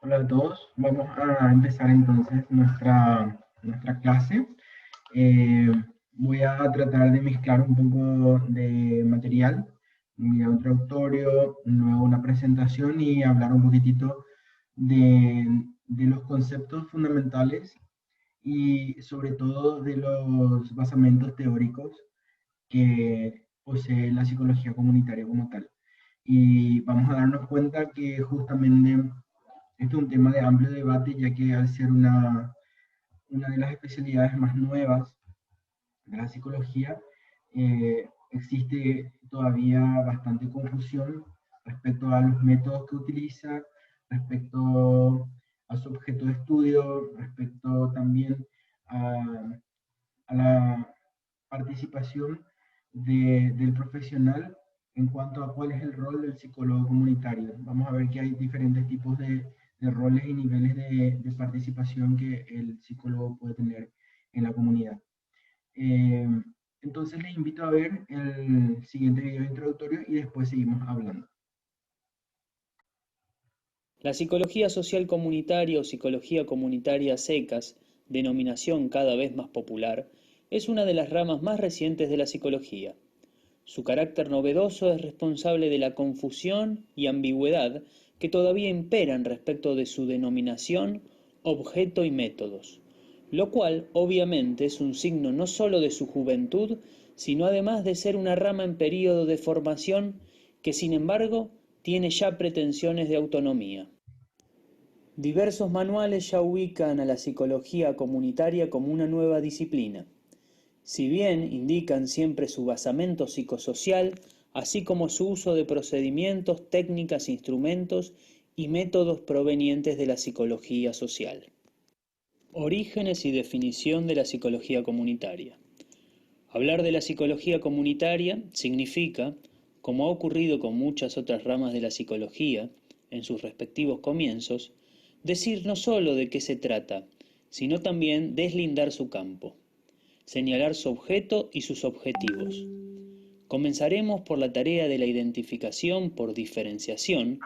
Hola a todos, vamos a empezar entonces nuestra clase. Eh, Voy a tratar de mezclar un poco de material, un video introductorio, luego una presentación y hablar un poquitito de los conceptos fundamentales y sobre todo de los basamentos teóricos que posee la psicología comunitaria como tal. Y vamos a darnos cuenta que justamente este es un tema de amplio debate, ya que al ser una de las especialidades más nuevas de la psicología, existe todavía bastante confusión respecto a los métodos que utiliza, respecto a su objeto de estudio, respecto también a, a la participación del profesional en cuanto a cuál es el rol del psicólogo comunitario. Vamos a ver que hay diferentes tipos de roles y niveles de participación que el psicólogo puede tener en la comunidad. Eh, entonces les invito a ver el siguiente video introductorio y después seguimos hablando. La psicología social comunitaria o psicología comunitaria a secas, denominación cada vez más popular, es una de las ramas más recientes de la psicología. Su carácter novedoso es responsable de la confusión y ambigüedad que todavía imperan respecto de su denominación, objeto y métodos, lo cual obviamente es un signo no sólo de su juventud, sino además de ser una rama en período de formación que sin embargo tiene ya pretensiones de autonomía. Diversos manuales ya ubican a la psicología comunitaria como una nueva disciplina. Si bien indican siempre su basamento psicosocial, así como su uso de procedimientos, técnicas, instrumentos y métodos provenientes de la psicología social. Orígenes y definición de la psicología comunitaria. Hablar de la psicología comunitaria significa, como ha ocurrido con muchas otras ramas de la psicología en sus respectivos comienzos, decir no sólo de qué se trata, sino también deslindar su campo, señalar su objeto y sus objetivos. Comenzaremos por la tarea de la identificación por diferenciación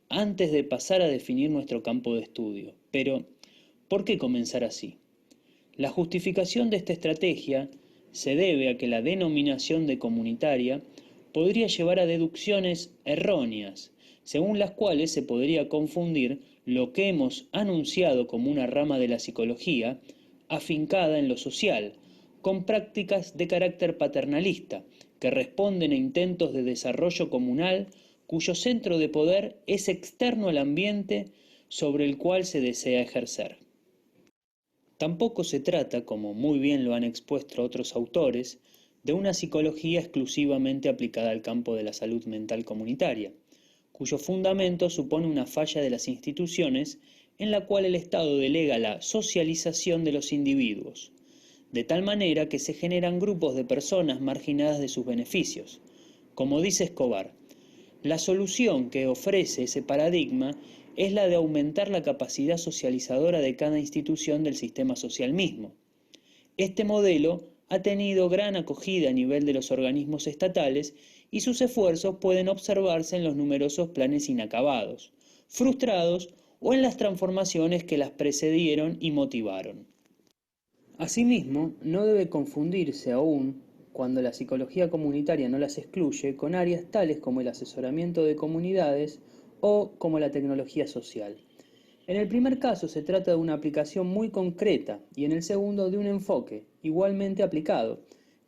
antes de pasar a definir nuestro campo de estudio. Pero, ¿por qué comenzar así? La justificación de esta estrategia se debe a que la denominación de comunitaria podría llevar a deducciones erróneas, según las cuales se podría confundir lo que hemos anunciado como una rama de la psicología afincada en lo social, con prácticas de carácter paternalista, que responden a intentos de desarrollo comunal cuyo centro de poder es externo al ambiente sobre el cual se desea ejercer. Tampoco se trata, como muy bien lo han expuesto otros autores, de una psicología exclusivamente aplicada al campo de la salud mental comunitaria, cuyo fundamento supone una falla de las instituciones en la cual el Estado delega la socialización de los individuos, de tal manera que se generan grupos de personas marginadas de sus beneficios. Como dice Escobar, la solución que ofrece ese paradigma es la de aumentar la capacidad socializadora de cada institución del sistema social mismo. Este modelo ha tenido gran acogida a nivel de los organismos estatales y sus esfuerzos pueden observarse en los numerosos planes inacabados, frustrados o en las transformaciones que las precedieron y motivaron. Asimismo, no debe confundirse aún, cuando la psicología comunitaria no las excluye, con áreas tales como el asesoramiento de comunidades o como la tecnología social. En el primer caso se trata de una aplicación muy concreta y en el segundo de un enfoque igualmente aplicado,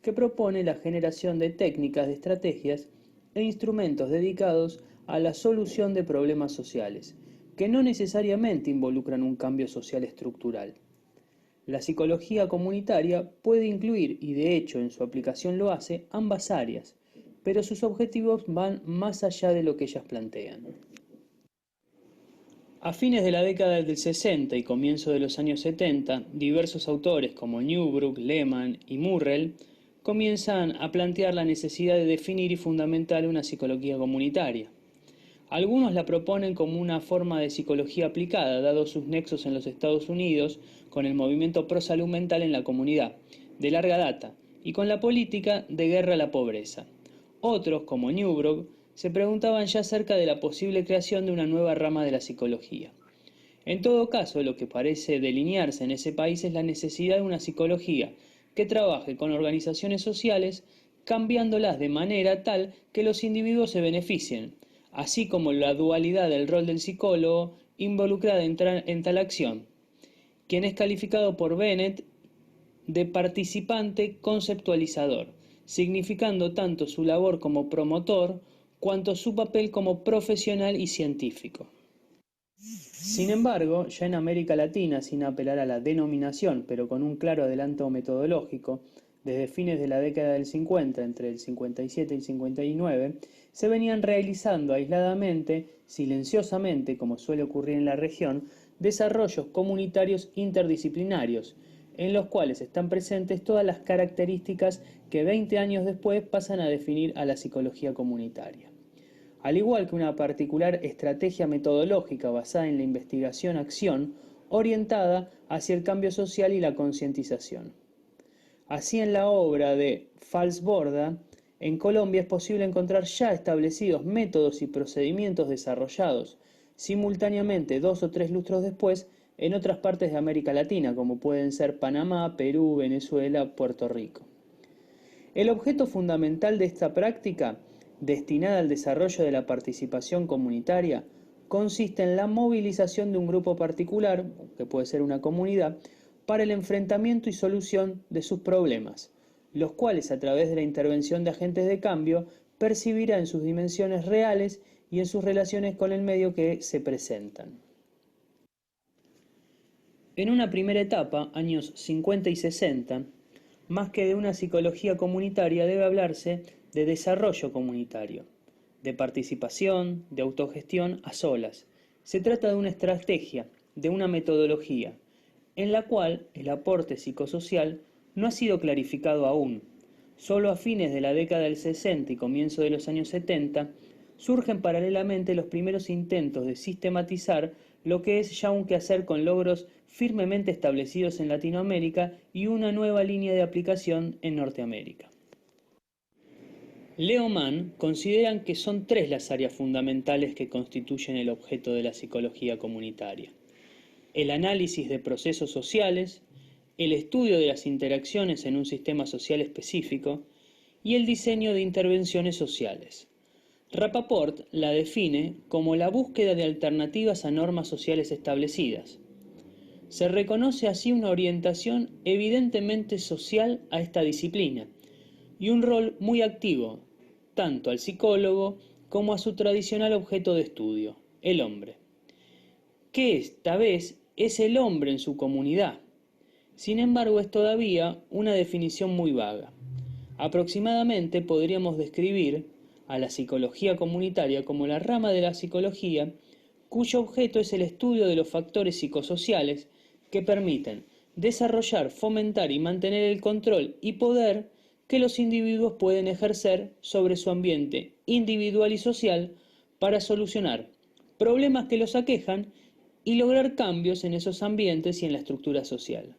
que propone la generación de técnicas, de estrategias e instrumentos dedicados a la solución de problemas sociales, que no necesariamente involucran un cambio social estructural. La psicología comunitaria puede incluir, y de hecho en su aplicación lo hace, ambas áreas, pero sus objetivos van más allá de lo que ellas plantean. A fines de la década del 60 y comienzo de los años 70, diversos autores como Newbrook, Lehmann y Murrell comienzan a plantear la necesidad de definir y fundamentar una psicología comunitaria. Algunos la proponen como una forma de psicología aplicada, dados sus nexos en los Estados Unidos con el movimiento pro salud mental en la comunidad, de larga data, y con la política de guerra a la pobreza. Otros, como Newbrough, se preguntaban ya acerca de la posible creación de una nueva rama de la psicología. En todo caso, lo que parece delinearse en ese país es la necesidad de una psicología que trabaje con organizaciones sociales, cambiándolas de manera tal que los individuos se beneficien, así como la dualidad del rol del psicólogo involucrada en tal acción, quien es calificado por Bennett de participante conceptualizador, significando tanto su labor como promotor cuanto su papel como profesional y científico. Sin embargo, ya en América Latina, sin apelar a la denominación, pero con un claro adelanto metodológico, desde fines de la década del 50, entre el 57 y el 59, se venían realizando aisladamente, silenciosamente, como suele ocurrir en la región, desarrollos comunitarios interdisciplinarios, en los cuales están presentes todas las características que 20 años después pasan a definir a la psicología comunitaria. Al igual que una particular estrategia metodológica basada en la investigación-acción orientada hacia el cambio social y la concientización. Así, en la obra de Falsborda, en Colombia es posible encontrar ya establecidos métodos y procedimientos desarrollados simultáneamente 2 o 3 lustros después en otras partes de América Latina, como pueden ser Panamá, Perú, Venezuela, Puerto Rico. El objeto fundamental de esta práctica, destinada al desarrollo de la participación comunitaria, consiste en la movilización de un grupo particular, que puede ser una comunidad, para el enfrentamiento y solución de sus problemas, los cuales a través de la intervención de agentes de cambio percibirá en sus dimensiones reales y en sus relaciones con el medio que se presentan. En una primera etapa, años 50 y 60, más que de una psicología comunitaria debe hablarse de desarrollo comunitario, de participación, de autogestión a solas. Se trata de una estrategia, de una metodología, en la cual el aporte psicosocial no ha sido clarificado aún. Solo a fines de la década del 60 y comienzo de los años 70 surgen paralelamente los primeros intentos de sistematizar lo que es ya un quehacer con logros firmemente establecidos en Latinoamérica y una nueva línea de aplicación en Norteamérica. Lehmann consideran que son 3 las áreas fundamentales que constituyen el objeto de la psicología comunitaria: el análisis de procesos sociales, el estudio de las interacciones en un sistema social específico y el diseño de intervenciones sociales. Rapaport la define como la búsqueda de alternativas a normas sociales establecidas. Se reconoce así una orientación evidentemente social a esta disciplina y un rol muy activo, tanto al psicólogo como a su tradicional objeto de estudio, el hombre, que esta vez es el hombre en su comunidad. Sin embargo, es todavía una definición muy vaga. Aproximadamente podríamos describir a la psicología comunitaria como la rama de la psicología cuyo objeto es el estudio de los factores psicosociales que permiten desarrollar, fomentar y mantener el control y poder que los individuos pueden ejercer sobre su ambiente individual y social para solucionar problemas que los aquejan y lograr cambios en esos ambientes y en la estructura social.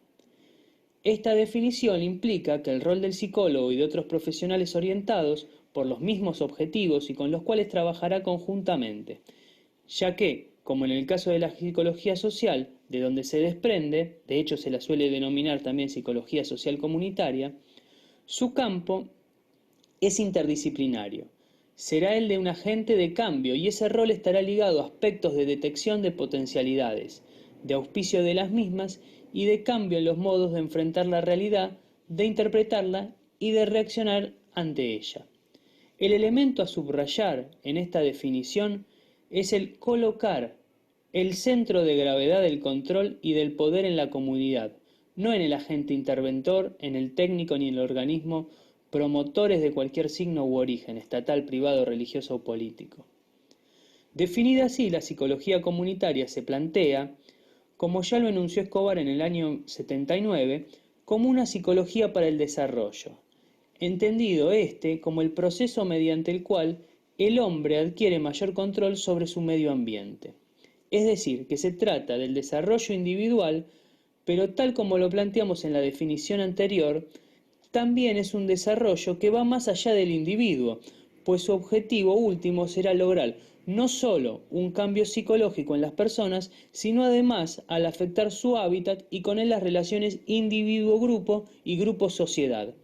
Esta definición implica que el rol del psicólogo y de otros profesionales orientados por los mismos objetivos y con los cuales trabajará conjuntamente, ya que, como en el caso de la psicología social, de donde se desprende, de hecho se la suele denominar también psicología social comunitaria, su campo es interdisciplinario. Será el de un agente de cambio y ese rol estará ligado a aspectos de detección de potencialidades, de auspicio de las mismas y de cambio en los modos de enfrentar la realidad, de interpretarla y de reaccionar ante ella. El elemento a subrayar en esta definición es el colocar el centro de gravedad del control y del poder en la comunidad, no en el agente interventor, en el técnico ni en el organismo promotores de cualquier signo u origen, estatal, privado, religioso o político. Definida así, la psicología comunitaria se plantea, como ya lo enunció Escobar en el año 79, como una psicología para el desarrollo, entendido como el proceso mediante el cual el hombre adquiere mayor control sobre su medio ambiente. Es decir, que se trata del desarrollo individual, pero tal como lo planteamos en la definición anterior, también es un desarrollo que va más allá del individuo, pues su objetivo último será lograr no solo un cambio psicológico en las personas, sino además al afectar su hábitat y con él las relaciones individuo-grupo y grupo-sociedad.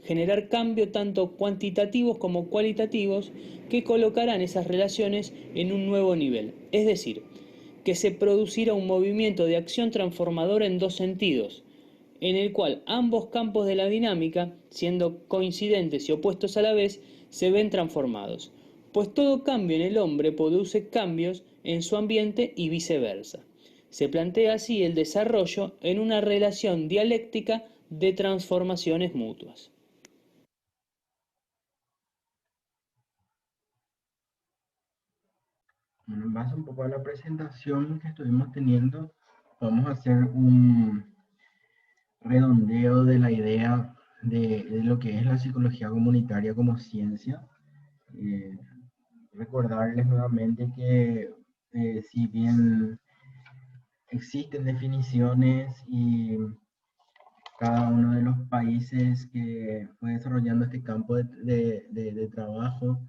Generar cambios tanto cuantitativos como cualitativos que colocarán esas relaciones en un nuevo nivel. Es decir, que se producirá un movimiento de acción transformadora en dos sentidos, en el cual ambos campos de la dinámica, siendo coincidentes y opuestos a la vez, se ven transformados, pues todo cambio en el hombre produce cambios en su ambiente y viceversa. Se plantea así el desarrollo en una relación dialéctica de transformaciones mutuas. Bueno, en base un poco a la presentación que estuvimos teniendo, vamos a hacer un redondeo de la idea de lo que es la psicología comunitaria como ciencia. Eh, Recordarles nuevamente que si bien existen definiciones y cada uno de los países que fue desarrollando este campo de trabajo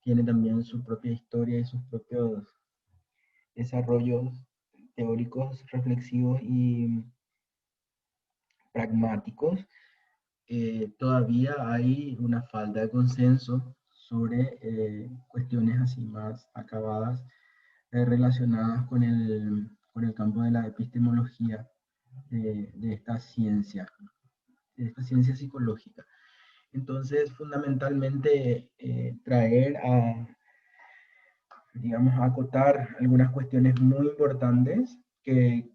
tiene también su propia historia y sus propios desarrollos teóricos, reflexivos y pragmáticos. Todavía hay una falta de consenso sobre cuestiones así más acabadas relacionadas con el campo de la epistemología de esta ciencia psicológica. Entonces, fundamentalmente, traer a, digamos, a acotar algunas cuestiones muy importantes que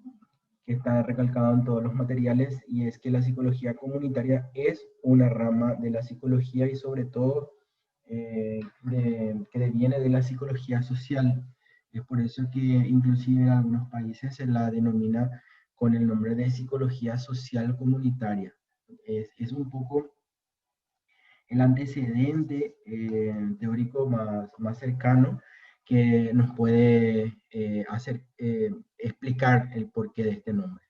está recalcado en todos los materiales, y es que la psicología comunitaria es una rama de la psicología y sobre todo que deviene de la psicología social. Es por eso que inclusive en algunos países se la denomina con el nombre de psicología social comunitaria. Es un poco el antecedente teórico más cercano que nos puede hacer explicar el porqué de este nombre.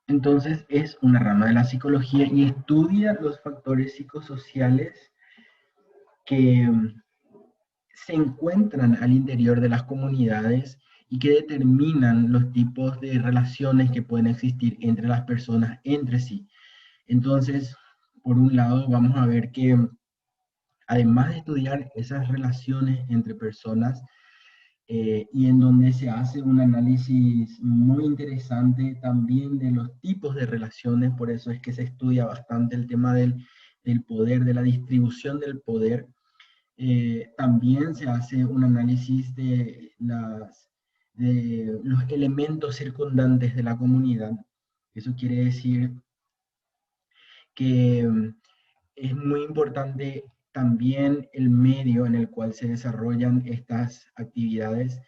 Entonces es una rama de la psicología y estudia los factores psicosociales que se encuentran al interior de las comunidades y que determinan los tipos de relaciones que pueden existir entre las personas entre sí. Entonces, por un lado, vamos a ver que además de estudiar esas relaciones entre personas, y en donde se hace un análisis muy interesante también de los tipos de relaciones, por eso es que se estudia bastante el tema del poder, de la distribución del poder. También se hace un análisis de los elementos circundantes de la comunidad. Eso quiere decir que es muy importante también el medio en el cual se desarrollan estas actividades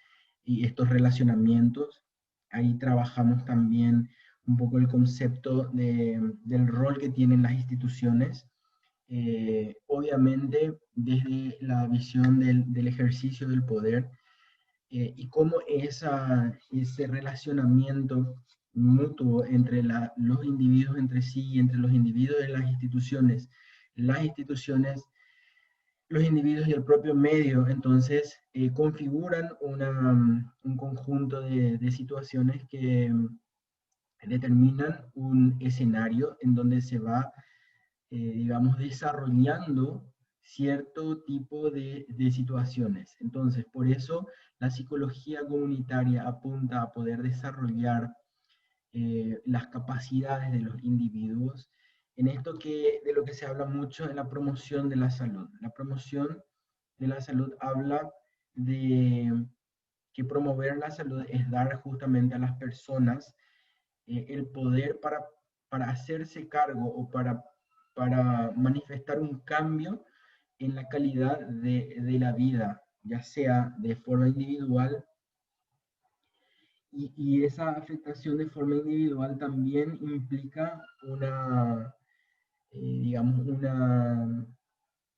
y estos relacionamientos. Ahí trabajamos también un poco el concepto del rol que tienen las instituciones, obviamente desde la visión del ejercicio del poder, y cómo ese relacionamiento mutuo entre los individuos entre sí y entre los individuos de las instituciones, los individuos y el propio medio, entonces configuran un conjunto de situaciones que determinan un escenario en donde se va, digamos, desarrollando cierto tipo de situaciones. Entonces, por eso la psicología comunitaria apunta a poder desarrollar las capacidades de los individuos en esto de lo que se habla mucho en la promoción de la salud. La promoción de la salud habla de que promover la salud es dar justamente a las personas el poder para hacerse cargo o para manifestar un cambio en la calidad de la vida, ya sea de forma individual, y esa afectación de forma individual también implica digamos,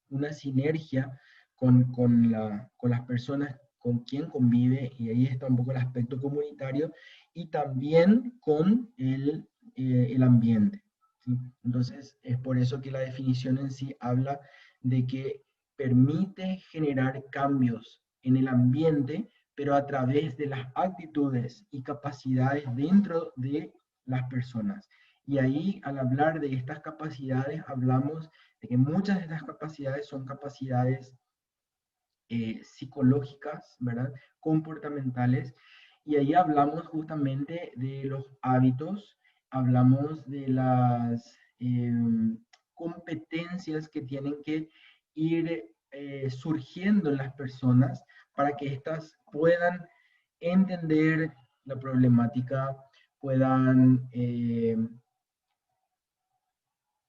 una sinergia con las personas con quien convive, y ahí está un poco el aspecto comunitario, y también con el ambiente, ¿sí? Entonces, es por eso que la definición en sí habla de que permite generar cambios en el ambiente, pero a través de las actitudes y capacidades dentro de las personas. Y ahí, al hablar de estas capacidades, hablamos de que muchas de estas capacidades son capacidades psicológicas, ¿verdad? Comportamentales, y ahí hablamos justamente de los hábitos, hablamos de las competencias que tienen que ir surgiendo en las personas para que éstas puedan entender la problemática, puedan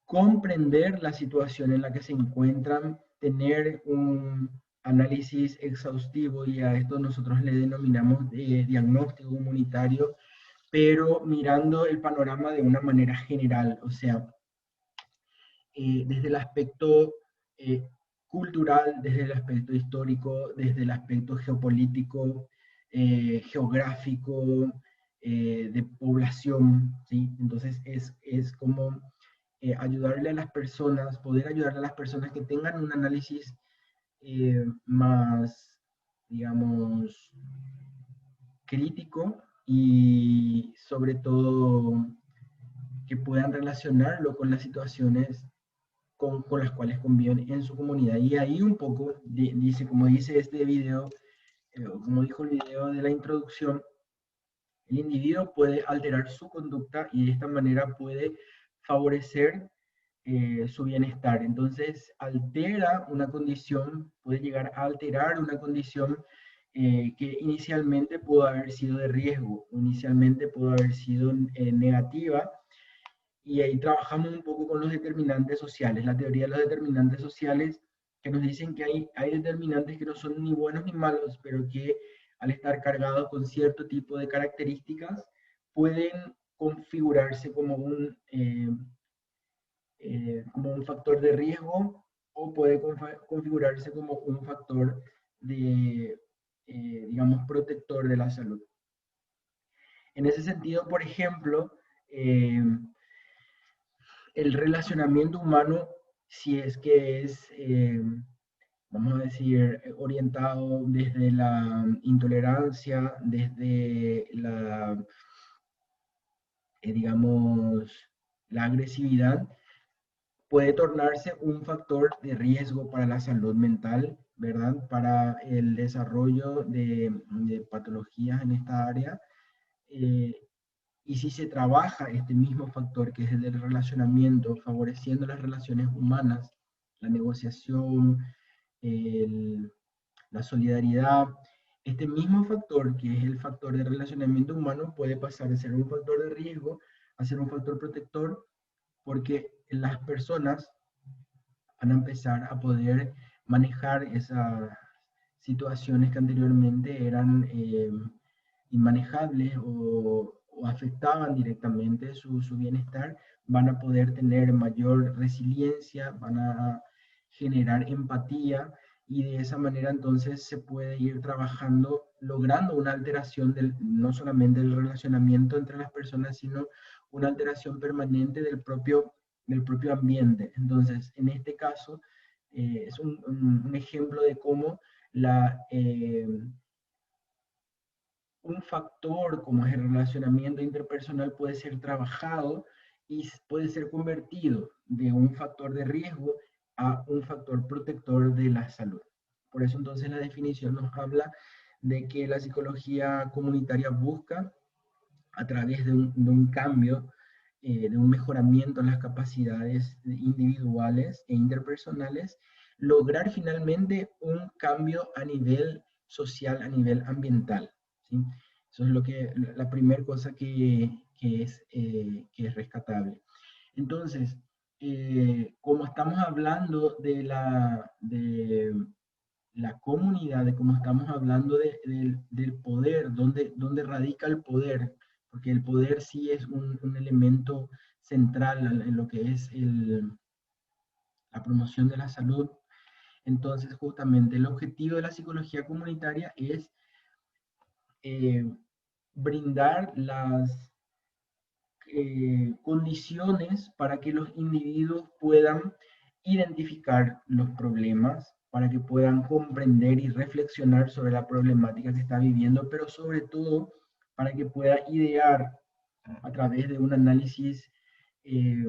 comprender la situación en la que se encuentran, tener un análisis exhaustivo, y a esto nosotros le denominamos diagnóstico comunitario, pero mirando el panorama de una manera general, o sea, desde el aspecto eh, cultural, desde el aspecto histórico, desde el aspecto geopolítico, geográfico, de población, ¿sí? Entonces es como ayudarle a las personas, poder ayudarle a las personas que tengan un análisis más, digamos, crítico, y sobre todo que puedan relacionarlo con las situaciones con las cuales conviven en su comunidad. Y ahí un poco, dice, como dice este video, como dijo el video de la introducción, el individuo puede alterar su conducta y de esta manera puede favorecer su bienestar. Entonces, altera una condición, puede llegar a alterar una condición que inicialmente pudo haber sido de riesgo, inicialmente pudo haber sido negativa, y ahí trabajamos un poco con los determinantes sociales, la teoría de los determinantes sociales, que nos dicen que hay determinantes que no son ni buenos ni malos, pero que al estar cargados con cierto tipo de características, pueden configurarse como un factor de riesgo, o puede configurarse como un factor de, digamos, protector de la salud. En ese sentido, por ejemplo, el relacionamiento humano, si es que es, vamos a decir, orientado desde la intolerancia, desde la, digamos, la agresividad, puede tornarse un factor de riesgo para la salud mental, ¿verdad? Para el desarrollo de patologías en esta área. Eh, y si se trabaja este mismo factor, que es el del relacionamiento, favoreciendo las relaciones humanas, la negociación, el, la solidaridad, este mismo factor, que es el factor de relacionamiento humano, puede pasar de ser un factor de riesgo a ser un factor protector, porque las personas van a empezar a poder manejar esas situaciones que anteriormente eran inmanejables, o afectaban directamente su bienestar. Van a poder tener mayor resiliencia, van a generar empatía, y de esa manera entonces se puede ir trabajando, logrando una alteración no solamente del relacionamiento entre las personas, sino una alteración permanente del propio ambiente. Entonces, en este caso, es un ejemplo de cómo un factor como es el relacionamiento interpersonal puede ser trabajado y puede ser convertido de un factor de riesgo a un factor protector de la salud. Por eso entonces la definición nos habla de que la psicología comunitaria busca, a través de un cambio, de un mejoramiento en las capacidades individuales e interpersonales, lograr finalmente un cambio a nivel social, a nivel ambiental, ¿sí? Eso es la primera cosa que es rescatable. Entonces, como estamos hablando de la comunidad, de cómo estamos hablando del poder, dónde radica el poder, porque el poder sí es un elemento central en lo que es la promoción de la salud. Entonces, justamente el objetivo de la psicología comunitaria es eh, brindar las condiciones para que los individuos puedan identificar los problemas, para que puedan comprender y reflexionar sobre la problemática que está viviendo, pero sobre todo para que pueda idear a través de un análisis eh,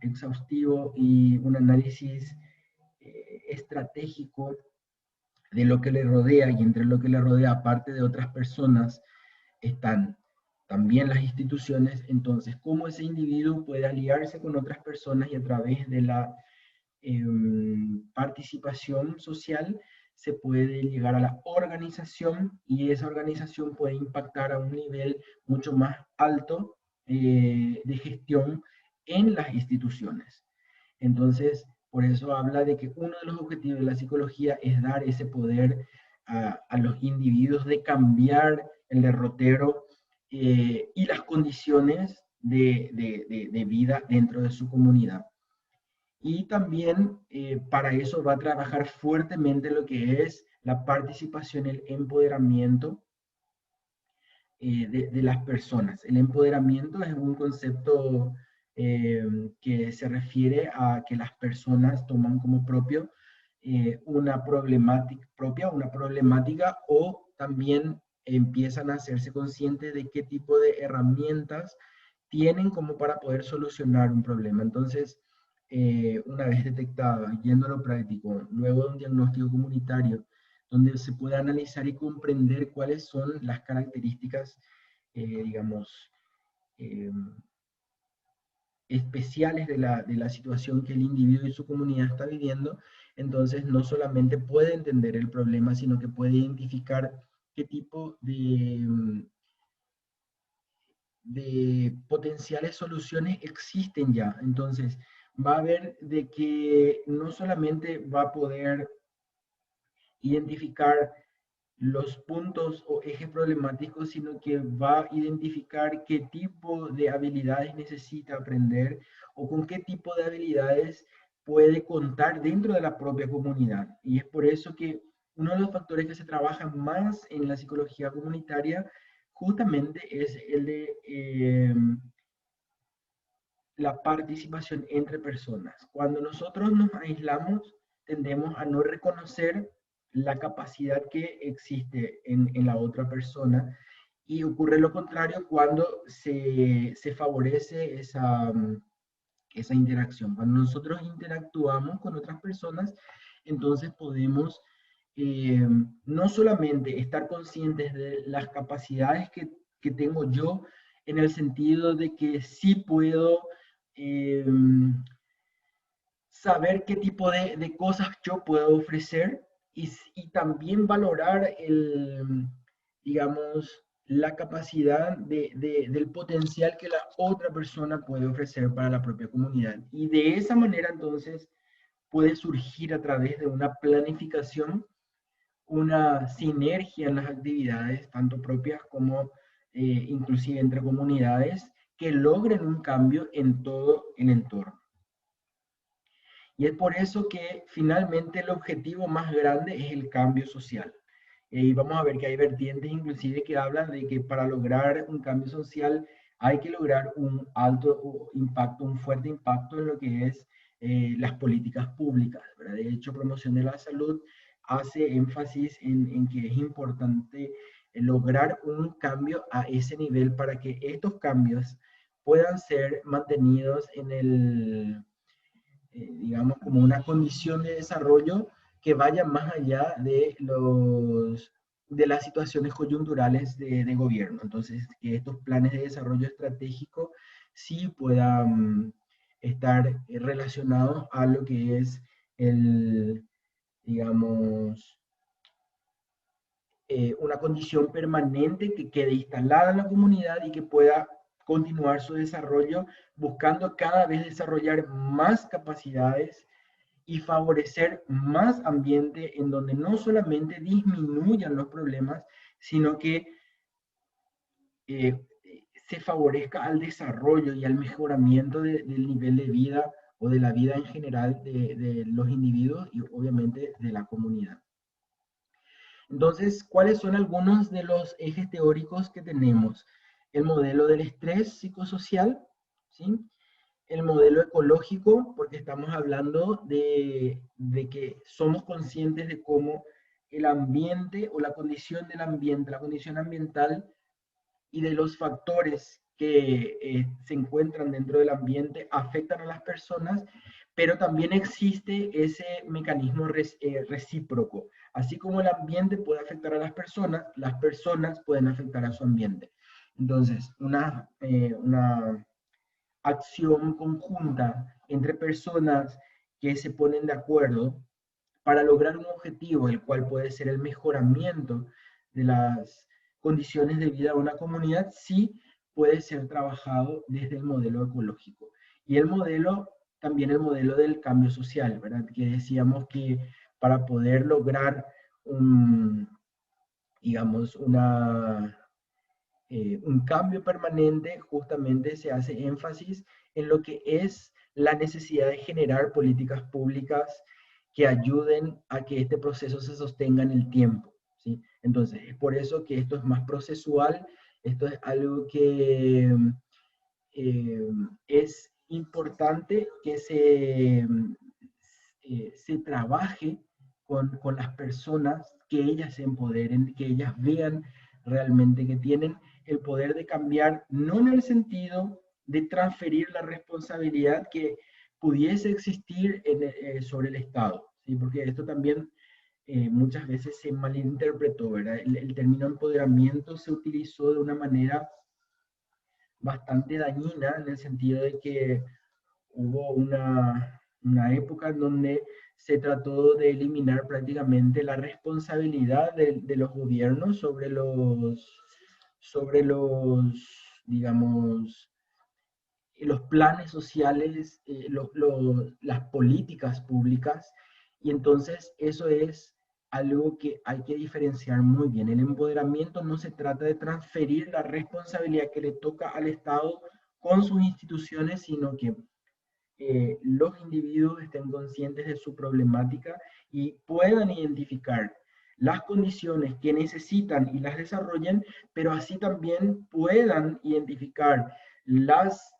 exhaustivo y un análisis estratégico de lo que le rodea, y entre lo que le rodea, aparte de otras personas, están también las instituciones. Entonces, cómo ese individuo puede aliarse con otras personas y a través de la participación social se puede llegar a la organización, y esa organización puede impactar a un nivel mucho más alto de gestión en las instituciones. Entonces, por eso habla de que uno de los objetivos de la psicología es dar ese poder a los individuos de cambiar el derrotero y las condiciones de vida dentro de su comunidad. Y también para eso va a trabajar fuertemente lo que es la participación, el empoderamiento de las personas. El empoderamiento es un concepto que se refiere a que las personas toman como propio una problemática, o también empiezan a hacerse conscientes de qué tipo de herramientas tienen como para poder solucionar un problema. Entonces, una vez detectado, yendo a lo práctico, luego de un diagnóstico comunitario, donde se puede analizar y comprender cuáles son las características, digamos, eh, especiales de la situación que el individuo y su comunidad está viviendo. Entonces no solamente puede entender el problema, sino que puede identificar qué tipo de potenciales soluciones existen ya. Entonces va a ver de que no solamente va a poder identificar los puntos o ejes problemáticos, sino que va a identificar qué tipo de habilidades necesita aprender, o con qué tipo de habilidades puede contar dentro de la propia comunidad. Y es por eso que uno de los factores que se trabaja más en la psicología comunitaria justamente es el de la participación entre personas. Cuando nosotros nos aislamos, tendemos a no reconocer la capacidad que existe en la otra persona, y ocurre lo contrario cuando se favorece esa interacción. Cuando nosotros interactuamos con otras personas, entonces podemos no solamente estar conscientes de las capacidades que tengo yo, en el sentido de que sí puedo eh, saber qué tipo de cosas yo puedo ofrecer, y también valorar digamos, la capacidad del potencial que la otra persona puede ofrecer para la propia comunidad. Y de esa manera entonces puede surgir a través de una planificación una sinergia en las actividades, tanto propias como inclusive entre comunidades, que logren un cambio en todo el entorno. Y es por eso que finalmente el objetivo más grande es el cambio social. Y vamos a ver que hay vertientes inclusive que hablan de que para lograr un cambio social hay que lograr un alto impacto, un fuerte impacto en lo que es las políticas públicas, ¿verdad? De hecho, Promoción de la Salud hace énfasis en que es importante lograr un cambio a ese nivel para que estos cambios puedan ser mantenidos en digamos, como una condición de desarrollo que vaya más allá de las situaciones coyunturales de gobierno. Entonces, que estos planes de desarrollo estratégico sí puedan estar relacionados a lo que es digamos, una condición permanente que quede instalada en la comunidad y que pueda continuar su desarrollo, buscando cada vez desarrollar más capacidades y favorecer más ambiente en donde no solamente disminuyan los problemas, sino que eh, se favorezca al desarrollo y al mejoramiento del nivel de vida o de la vida en general de los individuos y obviamente de la comunidad. Entonces, ¿cuáles son algunos de los ejes teóricos que tenemos? El modelo del estrés psicosocial, ¿sí? el modelo ecológico, porque estamos hablando de que somos conscientes de cómo el ambiente o la condición del ambiente, la condición ambiental y de los factores que se encuentran dentro del ambiente afectan a las personas, pero también existe ese mecanismo recíproco. Así como el ambiente puede afectar a las personas pueden afectar a su ambiente. Entonces, una acción conjunta entre personas que se ponen de acuerdo para lograr un objetivo, el cual puede ser el mejoramiento de las condiciones de vida de una comunidad, sí puede ser trabajado desde el modelo ecológico. Y también el modelo del cambio social, ¿verdad? Que decíamos que para poder lograr digamos, un cambio permanente, justamente se hace énfasis en lo que es la necesidad de generar políticas públicas que ayuden a que este proceso se sostenga en el tiempo, ¿sí? Entonces, es por eso que esto es más procesual, esto es algo que eh, es importante que se trabaje con las personas, que ellas se empoderen, que ellas vean realmente que tienen el poder de cambiar, no en el sentido de transferir la responsabilidad que pudiese existir sobre el Estado, ¿sí? Porque esto también muchas veces se malinterpretó, ¿verdad? El término empoderamiento se utilizó de una manera bastante dañina en el sentido de que hubo una época en donde se trató de eliminar prácticamente la responsabilidad de los gobiernos digamos, los planes sociales, las políticas públicas, y entonces eso es algo que hay que diferenciar muy bien. El empoderamiento no se trata de transferir la responsabilidad que le toca al Estado con sus instituciones, sino que los individuos estén conscientes de su problemática y puedan identificar las condiciones que necesitan y las desarrollen, pero así también puedan identificar las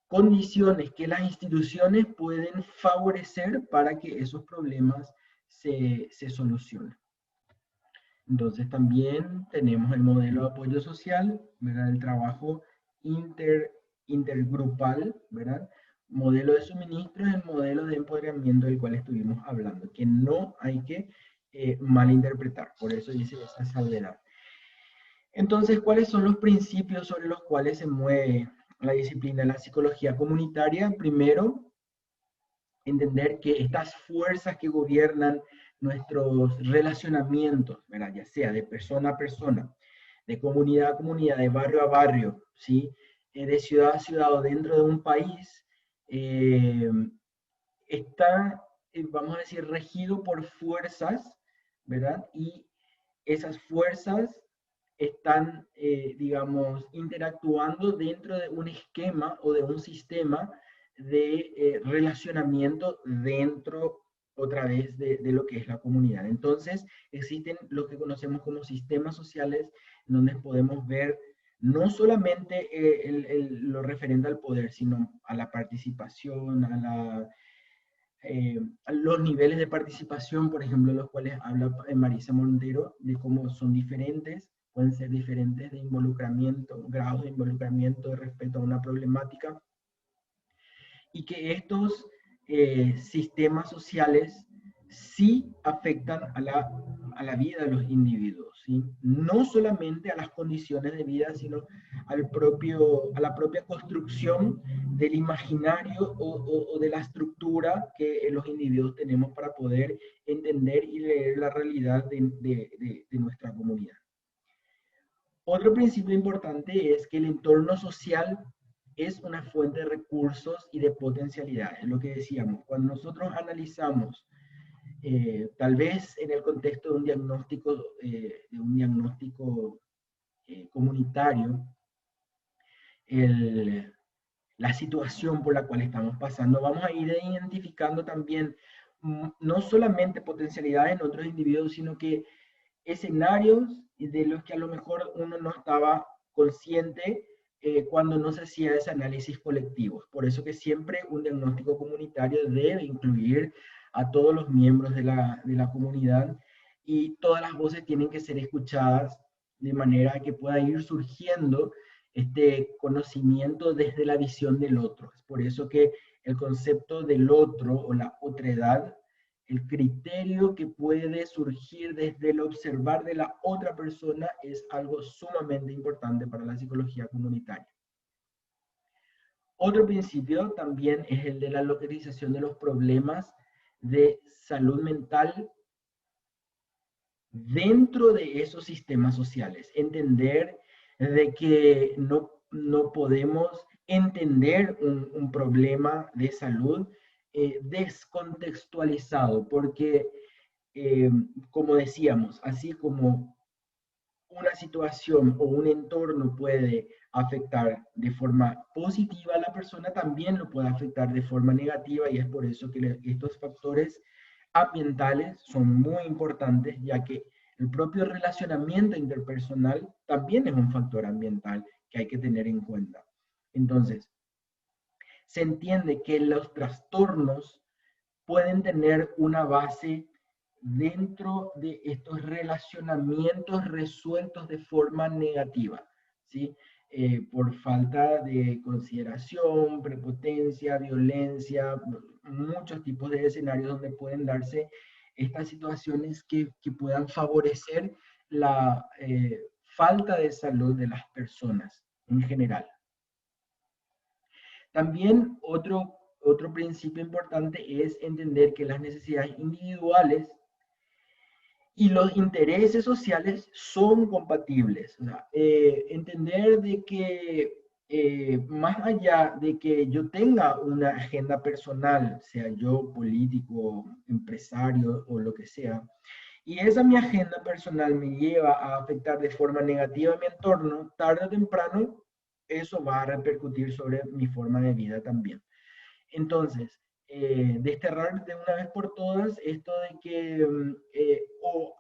condiciones que las instituciones pueden favorecer para que esos problemas se solucionen. Entonces también tenemos el modelo de apoyo social, ¿verdad? El trabajo intergrupal, ¿verdad? Modelo de suministro es el modelo de empoderamiento del cual estuvimos hablando, que no hay que malinterpretar, por eso dice esa salvedad. Entonces, ¿cuáles son los principios sobre los cuales se mueve la disciplina de la psicología comunitaria? Primero, entender que estas fuerzas que gobiernan nuestros relacionamientos, ¿verdad? Ya sea de persona a persona, de comunidad a comunidad, de barrio a barrio, ¿sí? De ciudad a ciudad o dentro de un país, eh, está, vamos a decir, regido por fuerzas, ¿verdad? Y esas fuerzas están, digamos, interactuando dentro de un esquema o de un sistema de relacionamiento dentro otra vez de lo que es la comunidad. Entonces, existen lo que conocemos como sistemas sociales, donde podemos ver no solamente lo referente al poder, sino a la participación, a los niveles de participación, por ejemplo, los cuales habla Marisa Montero, de cómo son diferentes, pueden ser diferentes de involucramiento, grados de involucramiento respecto a una problemática, y que estos sistemas sociales sí afectan a la vida de los individuos, ¿sí? No solamente a las condiciones de vida, sino a la propia construcción del imaginario o de la estructura que los individuos tenemos para poder entender y leer la realidad de nuestra comunidad. Otro principio importante es que el entorno social es una fuente de recursos y de potencialidades. Lo que decíamos, cuando nosotros analizamos, tal vez en el contexto de un diagnóstico comunitario, el, la situación por la cual estamos pasando, vamos a ir identificando también no solamente potencialidades en otros individuos, sino que escenarios de los que a lo mejor uno no estaba consciente, cuando no se hacía ese análisis colectivo. Por eso que siempre un diagnóstico comunitario debe incluir a todos los miembros de la comunidad, y todas las voces tienen que ser escuchadas de manera que pueda ir surgiendo este conocimiento desde la visión del otro. Es por eso que el concepto del otro o la otredad, el criterio que puede surgir desde el observar de la otra persona, es algo sumamente importante para la psicología comunitaria. Otro principio también es el de la localización de los problemas de salud mental dentro de esos sistemas sociales. Entender de que no podemos entender un problema de salud descontextualizado, porque como decíamos, así como una situación o un entorno puede afectar de forma positiva a la persona, también lo puede afectar de forma negativa, y es por eso que estos factores ambientales son muy importantes, ya que el propio relacionamiento interpersonal también es un factor ambiental que hay que tener en cuenta. Entonces, se entiende que los trastornos pueden tener una base dentro de estos relacionamientos resueltos de forma negativa, ¿sí? Por falta de consideración, prepotencia, violencia, muchos tipos de escenarios donde pueden darse estas situaciones que puedan favorecer la falta de salud de las personas en general. También otro principio importante es entender que las necesidades individuales y los intereses sociales son compatibles. O sea, entender de que más allá de que yo tenga una agenda personal, sea yo político, empresario o lo que sea, y esa mi agenda personal me lleva a afectar de forma negativa a mi entorno, tarde o temprano, eso va a repercutir sobre mi forma de vida también. Entonces, desterrar de una vez por todas esto de que o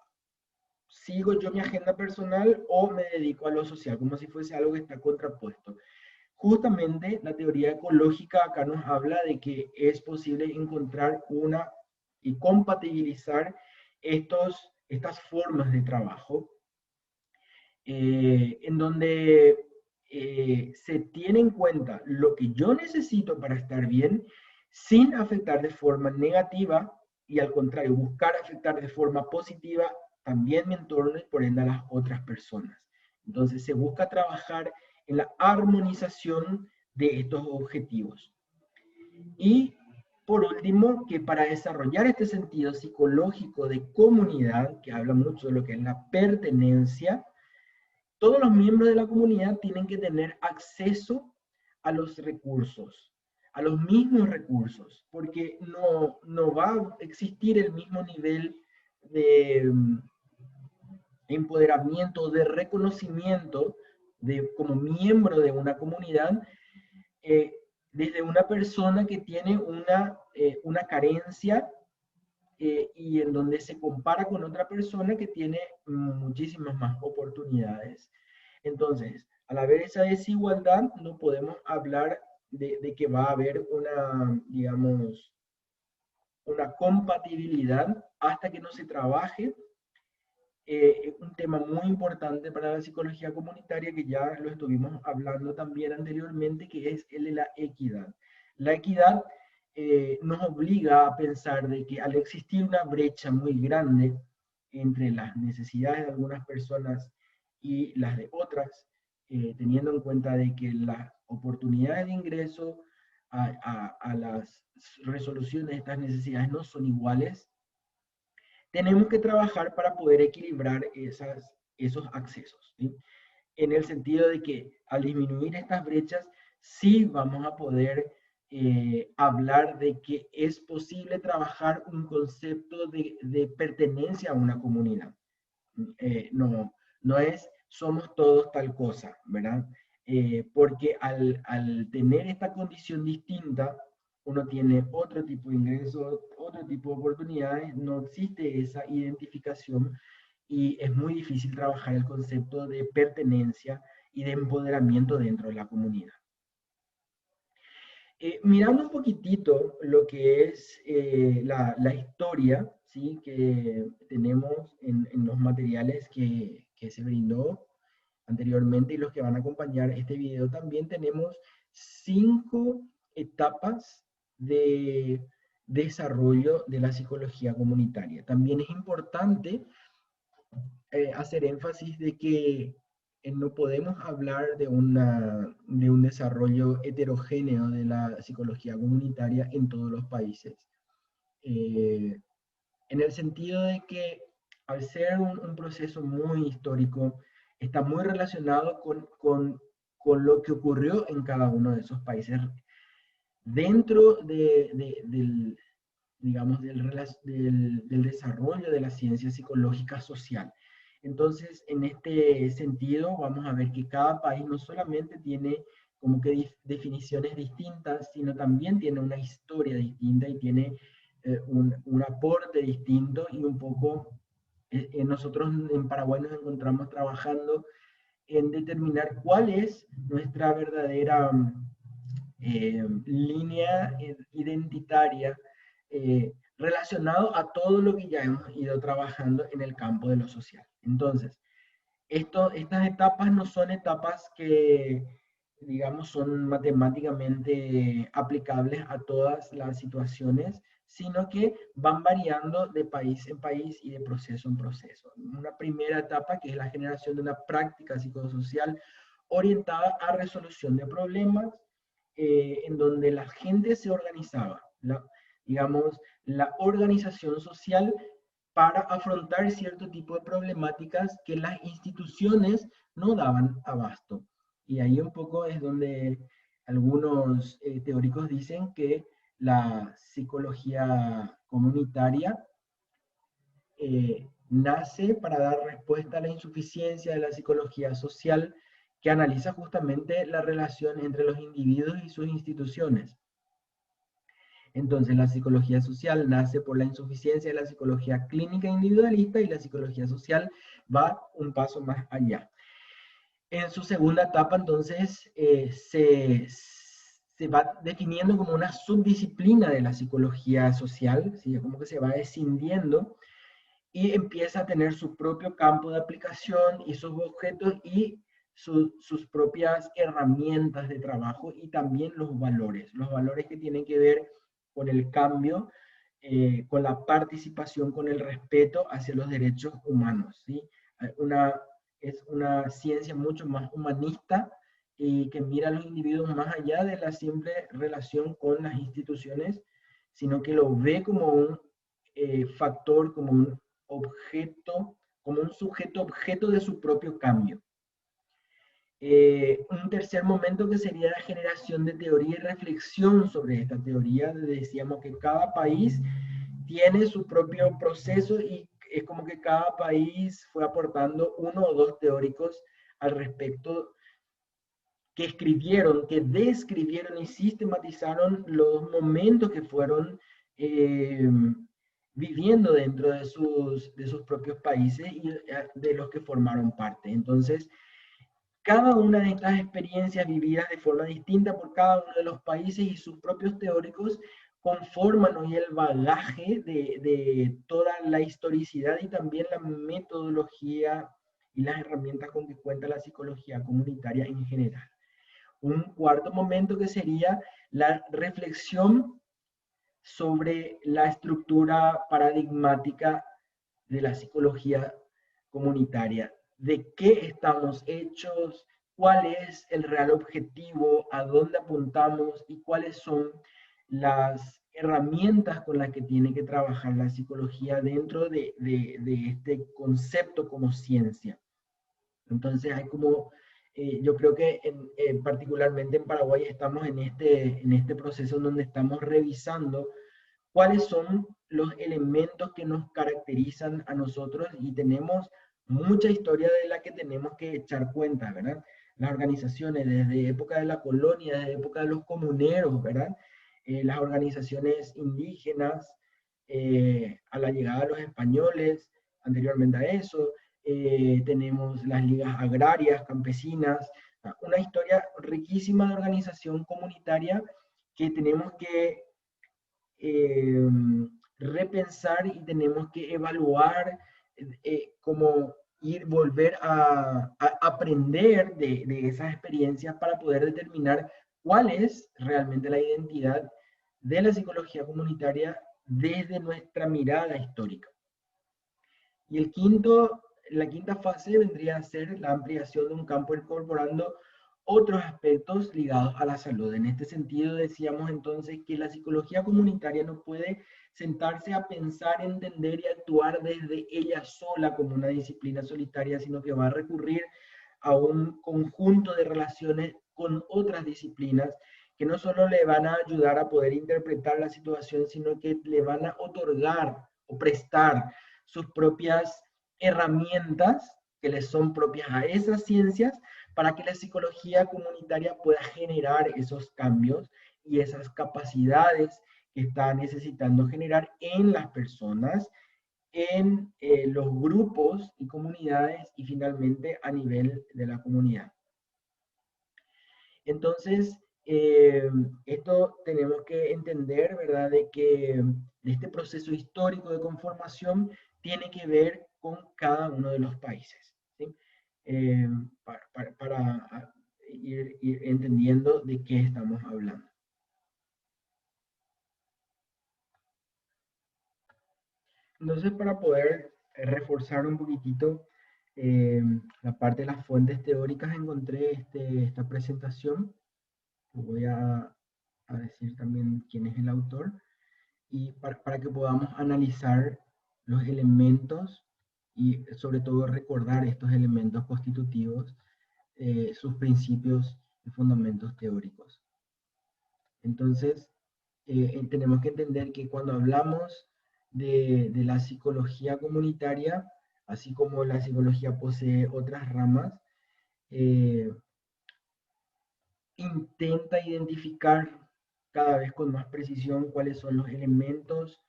sigo yo mi agenda personal o me dedico a lo social, como si fuese algo que está contrapuesto. Justamente la teoría ecológica acá nos habla de que es posible encontrar una y compatibilizar estas formas de trabajo, en donde se tiene en cuenta lo que yo necesito para estar bien, sin afectar de forma negativa, y al contrario, buscar afectar de forma positiva también mi entorno y por ende a las otras personas. Entonces se busca trabajar en la armonización de estos objetivos. Y por último, que para desarrollar este sentido psicológico de comunidad, que habla mucho de lo que es la pertenencia, todos los miembros de la comunidad tienen que tener acceso a los recursos, a los mismos recursos, porque no va a existir el mismo nivel de empoderamiento, de reconocimiento como miembro de una comunidad, eh, desde una persona que tiene una carencia, y en donde se compara con otra persona que tiene muchísimas más oportunidades. Entonces, al haber esa desigualdad, no podemos hablar de que va a haber una, digamos, una compatibilidad hasta que no se trabaje un tema muy importante para la psicología comunitaria, que ya lo estuvimos hablando también anteriormente, que es el de la equidad. La equidad nos obliga a pensar de que al existir una brecha muy grande entre las necesidades de algunas personas y las de otras, teniendo en cuenta de que las oportunidades de ingreso a las resoluciones de estas necesidades no son iguales, tenemos que trabajar para poder equilibrar esos accesos, ¿sí? En el sentido de que al disminuir estas brechas, sí vamos a poder hablar de que es posible trabajar un concepto de pertenencia a una comunidad. No es somos todos tal cosa, ¿verdad? Porque al tener esta condición distinta, uno tiene otro tipo de ingresos, otro tipo de oportunidades, no existe esa identificación y es muy difícil trabajar el concepto de pertenencia y de empoderamiento dentro de la comunidad. Mirando un poquitito lo que es la historia, ¿sí? Que tenemos en los materiales que se brindó anteriormente y los que van a acompañar este video, también tenemos 5 etapas de desarrollo de la psicología comunitaria. También es importante hacer énfasis de que no podemos hablar de un desarrollo heterogéneo de la psicología comunitaria en todos los países. Eh, en el sentido de que al ser un proceso muy histórico, está muy relacionado con lo que ocurrió en cada uno de esos países dentro del, digamos, del desarrollo de la ciencia psicológica social. Entonces, en este sentido, vamos a ver que cada país no solamente tiene como que definiciones distintas, sino también tiene una historia distinta y tiene un aporte distinto y un poco, nosotros en Paraguay nos encontramos trabajando en determinar cuál es nuestra verdadera línea identitaria relacionado a todo lo que ya hemos ido trabajando en el campo de lo social. Entonces, estas etapas no son etapas que, digamos, son matemáticamente aplicables a todas las situaciones, sino que van variando de país en país y de proceso en proceso. Una primera etapa que es la generación de una práctica psicosocial orientada a resolución de problemas, en donde la gente se organizaba, digamos, la organización social para afrontar cierto tipo de problemáticas que las instituciones no daban abasto. Y ahí un poco es donde algunos teóricos dicen que la psicología comunitaria nace para dar respuesta a la insuficiencia de la psicología social que analiza justamente la relación entre los individuos y sus instituciones. Entonces, la psicología social nace por la insuficiencia de la psicología clínica individualista y la psicología social va un paso más allá. En su segunda etapa, entonces, se va definiendo como una subdisciplina de la psicología social, ¿sí? Como que se va escindiendo y empieza a tener su propio campo de aplicación y sus objetos y sus propias herramientas de trabajo y también los valores que tienen que ver con el cambio, con la participación, con el respeto hacia los derechos humanos, ¿sí? Es una ciencia mucho más humanista y que mira a los individuos más allá de la simple relación con las instituciones, sino que lo ve como un factor, como un objeto, como un sujeto objeto de su propio cambio. Un tercer momento que sería la generación de teoría y reflexión sobre esta teoría. Decíamos que cada país tiene su propio proceso y es como que cada país fue aportando uno o dos teóricos al respecto que escribieron, que describieron y sistematizaron los momentos que fueron viviendo dentro de sus propios países y de los que formaron parte. Entonces, cada una de estas experiencias vividas de forma distinta por cada uno de los países y sus propios teóricos conforman hoy el bagaje de toda la historicidad y también la metodología y las herramientas con que cuenta la psicología comunitaria en general. Un cuarto momento que sería la reflexión sobre la estructura paradigmática de la psicología comunitaria, de qué estamos hechos, cuál es el real objetivo, a dónde apuntamos y cuáles son las herramientas con las que tiene que trabajar la psicología dentro de este concepto como ciencia. Entonces hay como, yo creo que particularmente en Paraguay estamos en este proceso en donde estamos revisando cuáles son los elementos que nos caracterizan a nosotros y tenemos mucha historia de la que tenemos que echar cuenta, ¿verdad? Las organizaciones desde época de la colonia, desde época de los comuneros, ¿verdad? Las organizaciones indígenas, a la llegada de los españoles, anteriormente a eso, tenemos las ligas agrarias, campesinas, una historia riquísima de organización comunitaria que tenemos que eh, repensar y tenemos que evaluar cómo volver a aprender de esas experiencias para poder determinar cuál es realmente la identidad de la psicología comunitaria desde nuestra mirada histórica. Y la quinta fase vendría a ser la ampliación de un campo incorporando otros aspectos ligados a la salud. En este sentido, decíamos entonces que la psicología comunitaria no puede sentarse a pensar, entender y actuar desde ella sola como una disciplina solitaria, sino que va a recurrir a un conjunto de relaciones con otras disciplinas que no solo le van a ayudar a poder interpretar la situación, sino que le van a otorgar o prestar sus propias herramientas que les son propias a esas ciencias para que la psicología comunitaria pueda generar esos cambios y esas capacidades que está necesitando generar en las personas, en los grupos y comunidades y finalmente a nivel de la comunidad. Entonces, esto tenemos que entender, ¿verdad?, de que este proceso histórico de conformación tiene que ver con cada uno de los países, ¿sí? Eh, para ir entendiendo de qué estamos hablando. Entonces, para poder reforzar un poquitito la parte de las fuentes teóricas, encontré esta presentación. Voy a decir también quién es el autor y para que podamos analizar los elementos y sobre todo recordar estos elementos constitutivos, sus principios y fundamentos teóricos. Entonces, tenemos que entender que cuando hablamos de la psicología comunitaria, así como la psicología posee otras ramas, eh, intenta identificar cada vez con más precisión cuáles son los elementos,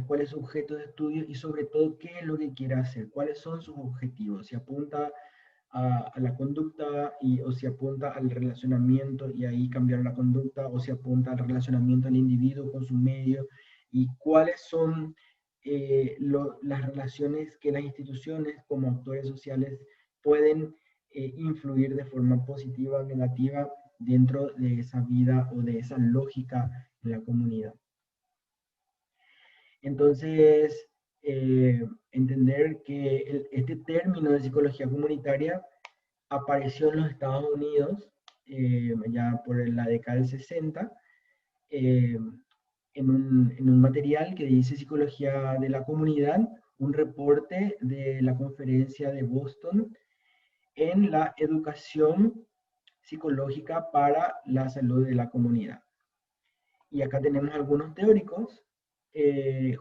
cuál es su objeto de estudio y sobre todo qué es lo que quiere hacer, cuáles son sus objetivos, si apunta a la conducta o si apunta al relacionamiento y ahí cambiar la conducta o si apunta al relacionamiento del individuo con su medio y cuáles son las relaciones que las instituciones como actores sociales pueden influir de forma positiva o negativa dentro de esa vida o de esa lógica en la comunidad. Entonces, entender que este término de psicología comunitaria apareció en los Estados Unidos ya por la década del 60 en un material que dice Psicología de la Comunidad, un reporte de la conferencia de Boston en la educación psicológica para la salud de la comunidad. Y acá tenemos algunos teóricos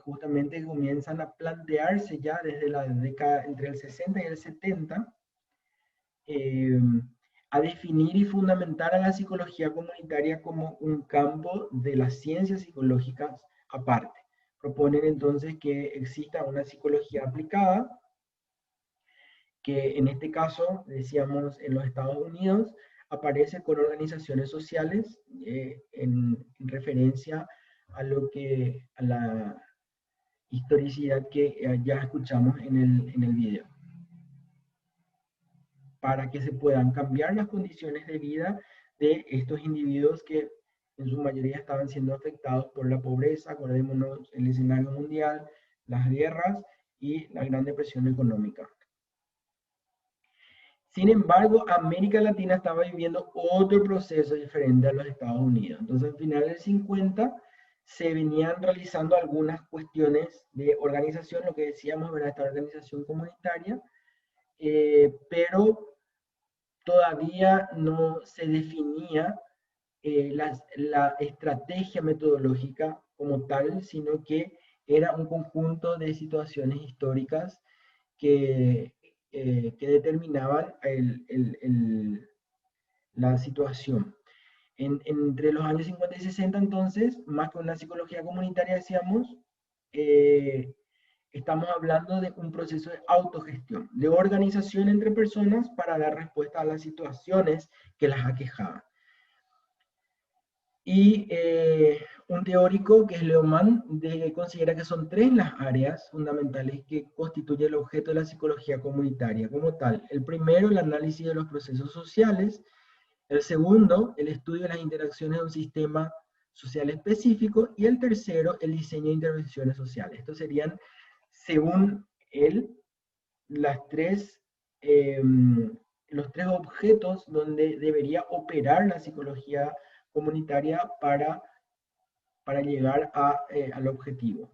justamente que comienzan a plantearse ya desde la década entre el 60 y el 70 a definir y fundamentar a la psicología comunitaria como un campo de las ciencias psicológicas aparte. Proponen entonces que exista una psicología aplicada, que en este caso, decíamos, en los Estados Unidos, aparece con organizaciones sociales en referencia a a la historicidad que ya escuchamos en el video, para que se puedan cambiar las condiciones de vida de estos individuos que en su mayoría estaban siendo afectados por la pobreza, acordémonos el escenario mundial, las guerras y la gran depresión económica. Sin embargo, América Latina estaba viviendo otro proceso diferente a los Estados Unidos. Entonces, al final del 50 se venían realizando algunas cuestiones de organización, lo que decíamos, ¿verdad? Esta organización comunitaria, pero todavía no se definía la estrategia metodológica como tal, sino que era un conjunto de situaciones históricas que determinaban la situación. Entre los años 50 y 60, entonces, más que una psicología comunitaria, decíamos, estamos hablando de un proceso de autogestión, de organización entre personas para dar respuesta a las situaciones que las aquejaban. Y un teórico que es Lehmann considera que son tres las áreas fundamentales que constituyen el objeto de la psicología comunitaria como tal. El primero, el análisis de los procesos sociales. El segundo, el estudio de las interacciones de un sistema social específico. Y el tercero, el diseño de intervenciones sociales. Estos serían, según él, eh, los tres objetos donde debería operar la psicología comunitaria para llegar al objetivo.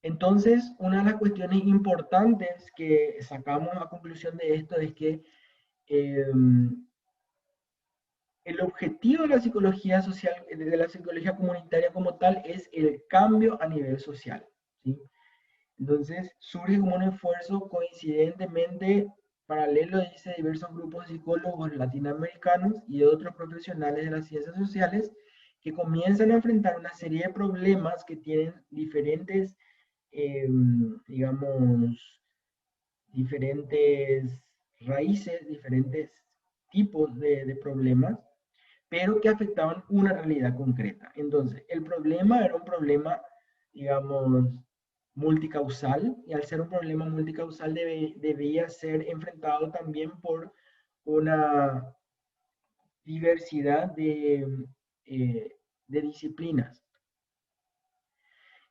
Entonces, una de las cuestiones importantes que sacamos a conclusión de esto es que el objetivo de la psicología social, de la psicología comunitaria como tal, es el cambio a nivel social, ¿sí? Entonces, surge como un esfuerzo coincidentemente paralelo, dice, diversos grupos de psicólogos latinoamericanos y de otros profesionales de las ciencias sociales que comienzan a enfrentar una serie de problemas que tienen diferentes, digamos, diferentes raíces, diferentes tipos de problemas, pero que afectaban una realidad concreta. Entonces, el problema era un problema, digamos, multicausal, y al ser un problema multicausal debía ser enfrentado también por una diversidad de disciplinas.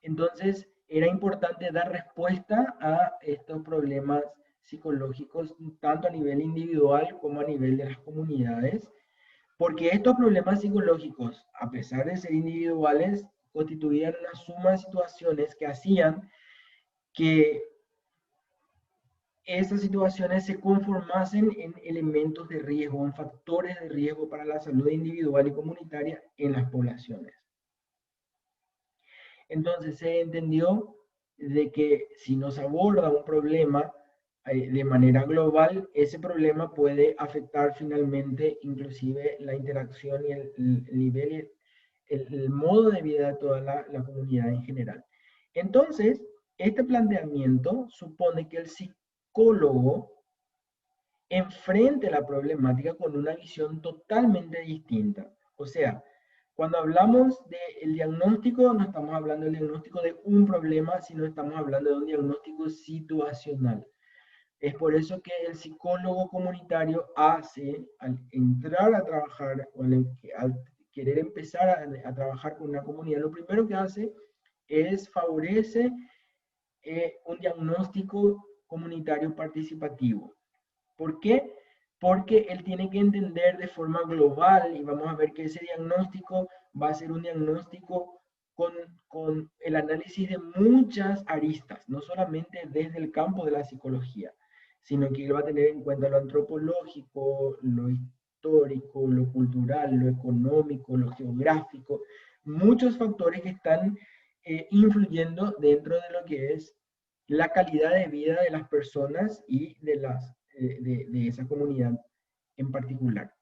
Entonces, era importante dar respuesta a estos problemas psicológicos, tanto a nivel individual como a nivel de las comunidades, porque estos problemas psicológicos, a pesar de ser individuales, constituían una suma de situaciones que hacían que esas situaciones se conformasen en elementos de riesgo, en factores de riesgo para la salud individual y comunitaria en las poblaciones. Entonces se entendió de que si no se aborda un problema de manera global, ese problema puede afectar finalmente inclusive la interacción y el nivel, el modo de vida de toda la comunidad en general. Entonces, este planteamiento supone que el psicólogo enfrente la problemática con una visión totalmente distinta. O sea, cuando hablamos del diagnóstico, no estamos hablando del diagnóstico de un problema, sino estamos hablando de un diagnóstico situacional. Es por eso que el psicólogo comunitario hace, al entrar a trabajar, o al querer empezar a trabajar con una comunidad, lo primero que hace es favorece un diagnóstico comunitario participativo. ¿Por qué? Porque él tiene que entender de forma global, y vamos a ver que ese diagnóstico va a ser un diagnóstico con el análisis de muchas aristas, no solamente desde el campo de la psicología, sino que él va a tener en cuenta lo antropológico, lo histórico, lo cultural, lo económico, lo geográfico, muchos factores que están influyendo dentro de lo que es la calidad de vida de las personas y de esa comunidad en particular.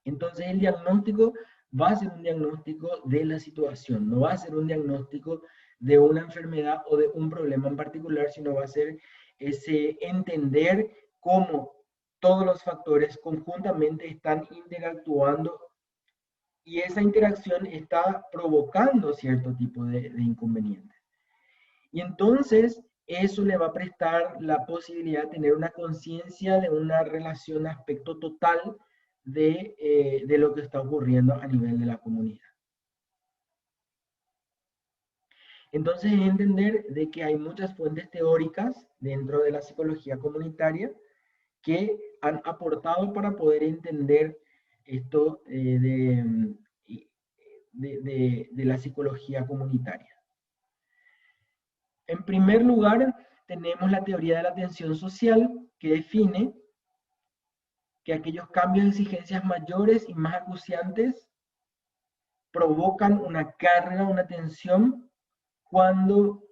Entonces el diagnóstico va a ser un diagnóstico de la situación, no va a ser un diagnóstico de una enfermedad o de un problema en particular, sino va a ser ese entender cómo todos los factores conjuntamente están interactuando y esa interacción está provocando cierto tipo de inconvenientes. Y entonces eso le va a prestar la posibilidad de tener una conciencia de una relación, aspecto total de lo que está ocurriendo a nivel de la comunidad. Entonces es entender de que hay muchas fuentes teóricas dentro de la psicología comunitaria que han aportado para poder entender esto de la psicología comunitaria. En primer lugar, tenemos la teoría de la atención social, que define que aquellos cambios de exigencias mayores y más acuciantes provocan una carga, una tensión, cuando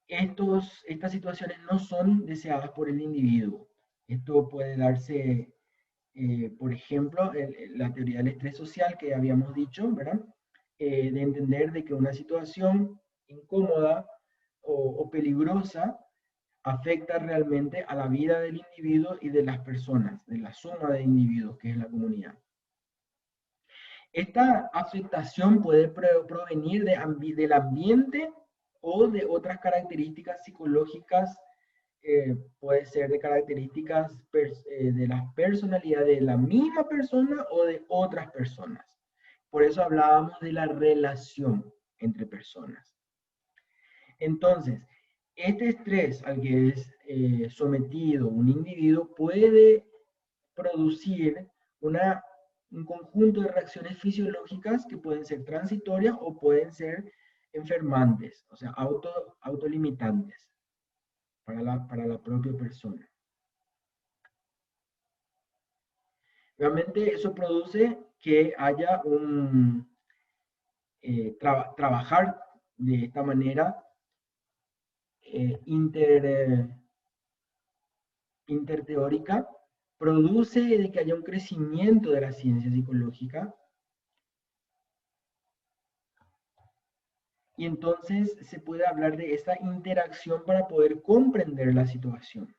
estas situaciones no son deseadas por el individuo. Esto puede darse, por ejemplo, la teoría del estrés social que habíamos dicho, ¿verdad? De entender de que una situación incómoda o peligrosa, afecta realmente a la vida del individuo y de las personas, de la suma de individuos que es la comunidad. Esta afectación puede provenir del ambiente o de otras características psicológicas, puede ser de características de la personalidad de la misma persona o de otras personas. Por eso hablábamos de la relación entre personas. Entonces, este estrés al que es sometido un individuo puede producir un conjunto de reacciones fisiológicas que pueden ser transitorias o pueden ser enfermantes, o sea, autolimitantes para la propia persona. Realmente eso produce que haya trabajar de esta manera interteórica, produce de que haya un crecimiento de la ciencia psicológica, y entonces se puede hablar de esta interacción para poder comprender la situación.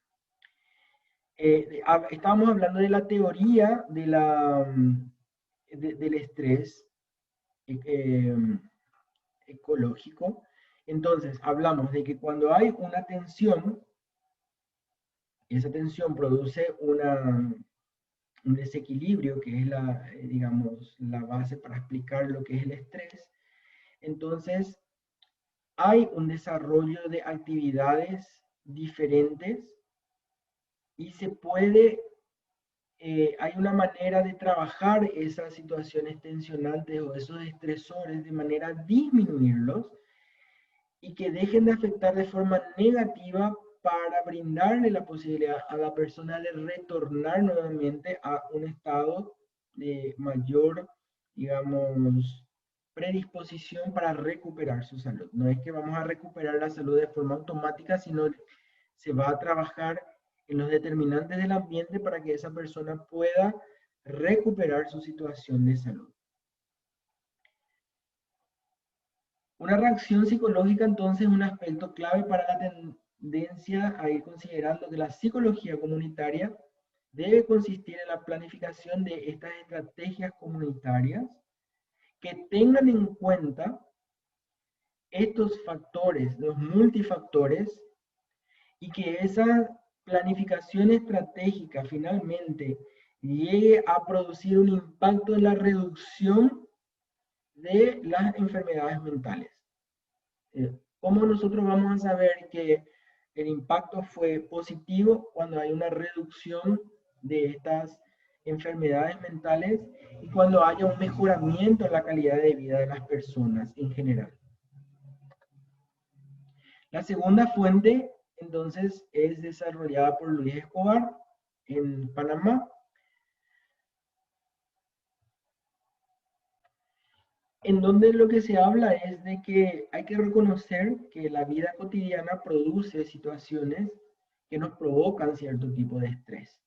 Estábamos hablando de la teoría del estrés ecológico. Entonces, hablamos de que cuando hay una tensión, esa tensión produce un desequilibrio, que es digamos, la base para explicar lo que es el estrés. Entonces, hay un desarrollo de actividades diferentes y hay una manera de trabajar esas situaciones tensionantes o esos estresores de manera a disminuirlos y que dejen de afectar de forma negativa para brindarle la posibilidad a la persona de retornar nuevamente a un estado de mayor, digamos, predisposición para recuperar su salud. No es que vamos a recuperar la salud de forma automática, sino se va a trabajar en los determinantes del ambiente para que esa persona pueda recuperar su situación de salud. Una reacción psicológica entonces es un aspecto clave para la tendencia a ir considerando que la psicología comunitaria debe consistir en la planificación de estas estrategias comunitarias que tengan en cuenta estos factores, los multifactores, y que esa planificación estratégica finalmente llegue a producir un impacto en la reducción de las enfermedades mentales. ¿Cómo nosotros vamos a saber que el impacto fue positivo cuando hay una reducción de estas enfermedades mentales y cuando haya un mejoramiento en la calidad de vida de las personas en general? La segunda fuente, entonces, es desarrollada por Luis Escobar en Panamá, en donde lo que se habla es de que hay que reconocer que la vida cotidiana produce situaciones que nos provocan cierto tipo de estrés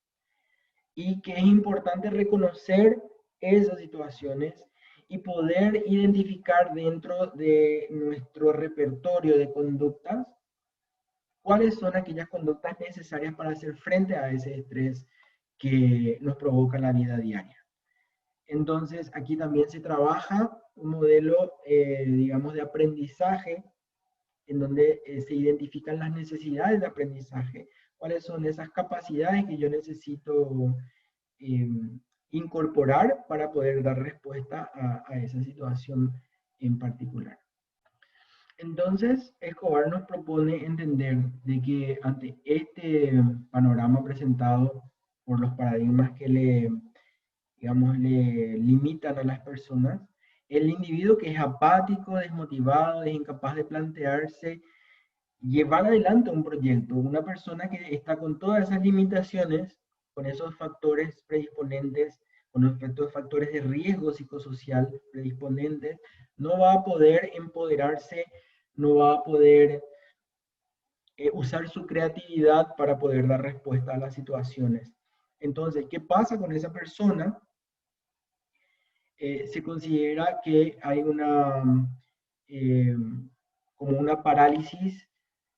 y que es importante reconocer esas situaciones y poder identificar dentro de nuestro repertorio de conductas cuáles son aquellas conductas necesarias para hacer frente a ese estrés que nos provoca la vida diaria. Entonces, aquí también se trabaja un modelo, digamos, de aprendizaje, en donde se identifican las necesidades de aprendizaje, cuáles son esas capacidades que yo necesito incorporar para poder dar respuesta a esa situación en particular. Entonces, Escobar nos propone entender de que ante este panorama presentado por los paradigmas que digamos, le limitan a las personas, el individuo que es apático, desmotivado, es incapaz de plantearse llevar adelante un proyecto, una persona que está con todas esas limitaciones, con esos factores predisponentes, con estos factores de riesgo psicosocial predisponentes, no va a poder empoderarse, no va a poder usar su creatividad para poder dar respuesta a las situaciones. Entonces, ¿qué pasa con esa persona? Se considera que hay una como una parálisis,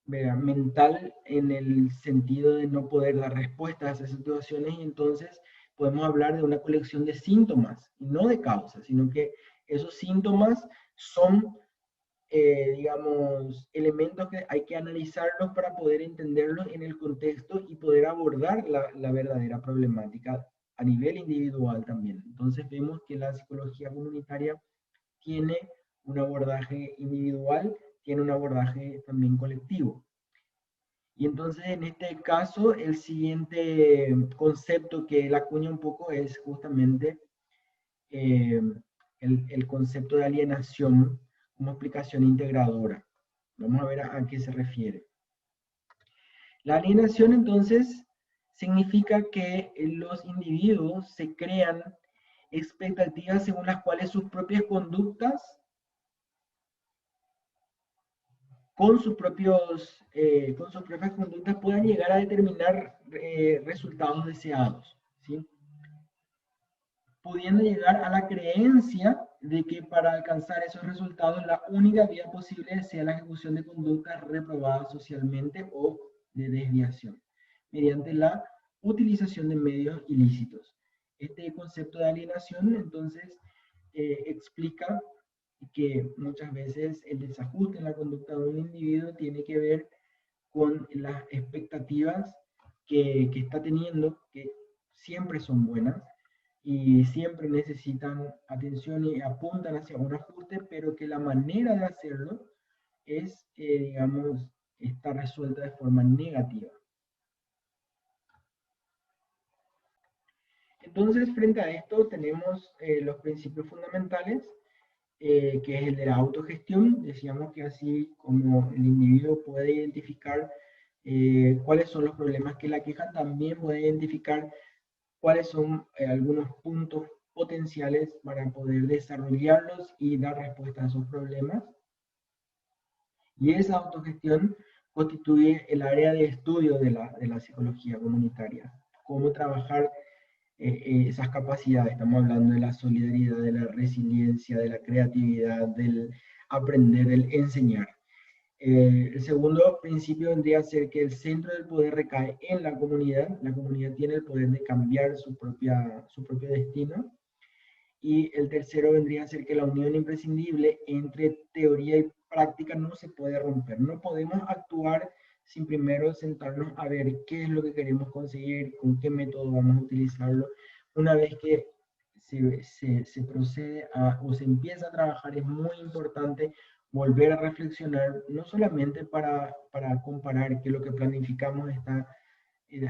¿verdad?, mental, en el sentido de no poder dar respuestas a esas situaciones, y entonces podemos hablar de una colección de síntomas, y no de causas, sino que esos síntomas son, digamos, elementos que hay que analizarlos para poder entenderlos en el contexto y poder abordar la verdadera problemática a nivel individual también. Entonces vemos que la psicología comunitaria tiene un abordaje individual, tiene un abordaje también colectivo. Y entonces en este caso el siguiente concepto que él acuña un poco es justamente eh, el concepto de alienación como explicación integradora. Vamos a ver a qué se refiere. La alienación entonces significa que los individuos se crean expectativas según las cuales sus propias conductas con sus propias conductas puedan llegar a determinar resultados deseados, ¿sí? Pudiendo llegar a la creencia de que para alcanzar esos resultados la única vía posible sea la ejecución de conductas reprobadas socialmente o de desviación, mediante la utilización de medios ilícitos. Este concepto de alienación entonces explica que muchas veces el desajuste en la conducta de un individuo tiene que ver con las expectativas que está teniendo, que siempre son buenas y siempre necesitan atención y apuntan hacia un ajuste, pero que la manera de hacerlo es, digamos, está resuelta de forma negativa. Entonces, frente a esto, tenemos los principios fundamentales, que es el de la autogestión. Decíamos que así como el individuo puede identificar cuáles son los problemas que la quejan, también puede identificar cuáles son algunos puntos potenciales para poder desarrollarlos y dar respuesta a esos problemas. Y esa autogestión constituye el área de estudio de la psicología comunitaria. Cómo trabajar esas capacidades. Estamos hablando de la solidaridad, de la resiliencia, de la creatividad, del aprender, del enseñar. El segundo principio vendría a ser que el centro del poder recae en la comunidad. La comunidad tiene el poder de cambiar su propio destino. Y el tercero vendría a ser que la unión imprescindible entre teoría y práctica no se puede romper. No podemos actuar sin primero sentarnos a ver qué es lo que queremos conseguir, con qué método vamos a utilizarlo. Una vez que se procede o se empieza a trabajar, es muy importante volver a reflexionar, no solamente para comparar que lo que planificamos está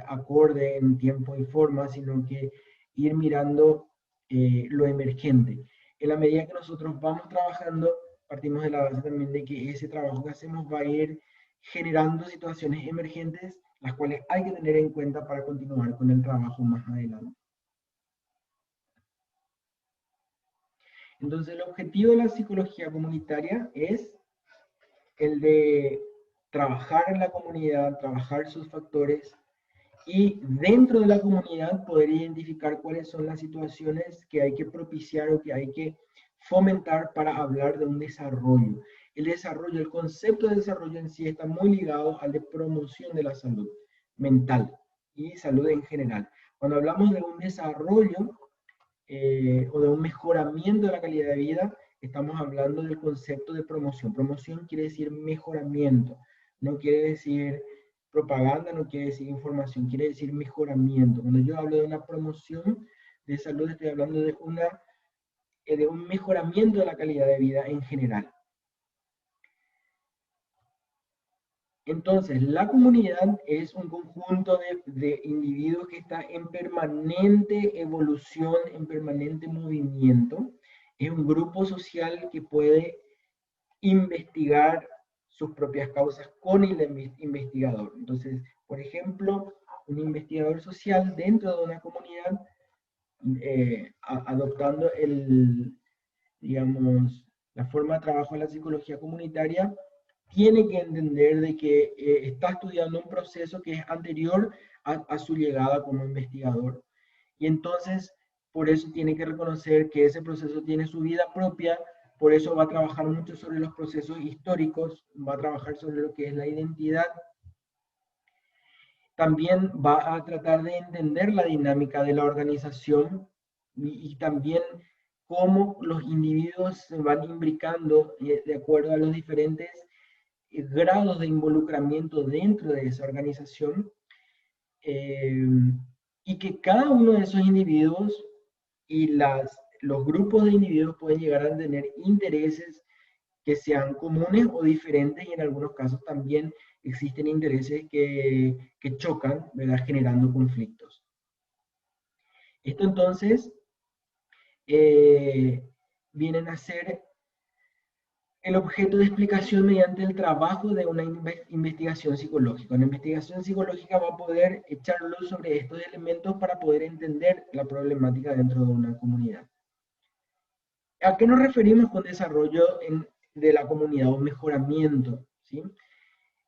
acorde en tiempo y forma, sino que ir mirando lo emergente. En la medida que nosotros vamos trabajando, partimos de la base también de que ese trabajo que hacemos va a ir generando situaciones emergentes, las cuales hay que tener en cuenta para continuar con el trabajo más adelante. Entonces, el objetivo de la psicología comunitaria es el de trabajar en la comunidad, trabajar sus factores, y dentro de la comunidad poder identificar cuáles son las situaciones que hay que propiciar o que hay que fomentar para hablar de un desarrollo. El desarrollo, el concepto de desarrollo en sí está muy ligado al de promoción de la salud mental y salud en general. Cuando hablamos de un desarrollo o de un mejoramiento de la calidad de vida, estamos hablando del concepto de promoción. Promoción quiere decir mejoramiento, no quiere decir propaganda, no quiere decir información, quiere decir mejoramiento. Cuando yo hablo de una promoción de salud, estoy hablando de un mejoramiento de la calidad de vida en general. Entonces, la comunidad es un conjunto de individuos que está en permanente evolución, en permanente movimiento. Es un grupo social que puede investigar sus propias causas con el investigador. Entonces, por ejemplo, un investigador social dentro de una comunidad, adoptando digamos, la forma de trabajo de la psicología comunitaria, tiene que entender de que está estudiando un proceso que es anterior a su llegada como investigador. Y entonces, por eso tiene que reconocer que ese proceso tiene su vida propia, por eso va a trabajar mucho sobre los procesos históricos, va a trabajar sobre lo que es la identidad. También va a tratar de entender la dinámica de la organización y también cómo los individuos se van imbricando de acuerdo a los diferentes grados de involucramiento dentro de esa organización, eh, y que cada uno de esos individuos y los grupos de individuos pueden llegar a tener intereses que sean comunes o diferentes, y en algunos casos también existen intereses que chocan, ¿verdad? Generando conflictos. Esto entonces vienen a ser el objeto de explicación mediante el trabajo de una investigación psicológica. Una investigación psicológica va a poder echar luz sobre estos elementos para poder entender la problemática dentro de una comunidad. ¿A qué nos referimos con desarrollo de la comunidad o mejoramiento? ¿Sí?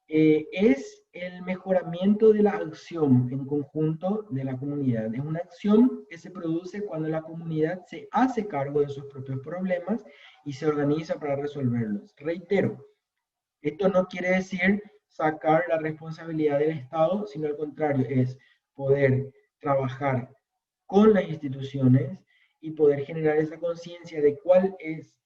Es el mejoramiento de la acción en conjunto de la comunidad. Es una acción que se produce cuando la comunidad se hace cargo de sus propios problemas y se organiza para resolverlos. Reitero, esto no quiere decir sacar la responsabilidad del Estado, sino al contrario, es poder trabajar con las instituciones y poder generar esa conciencia de cuál es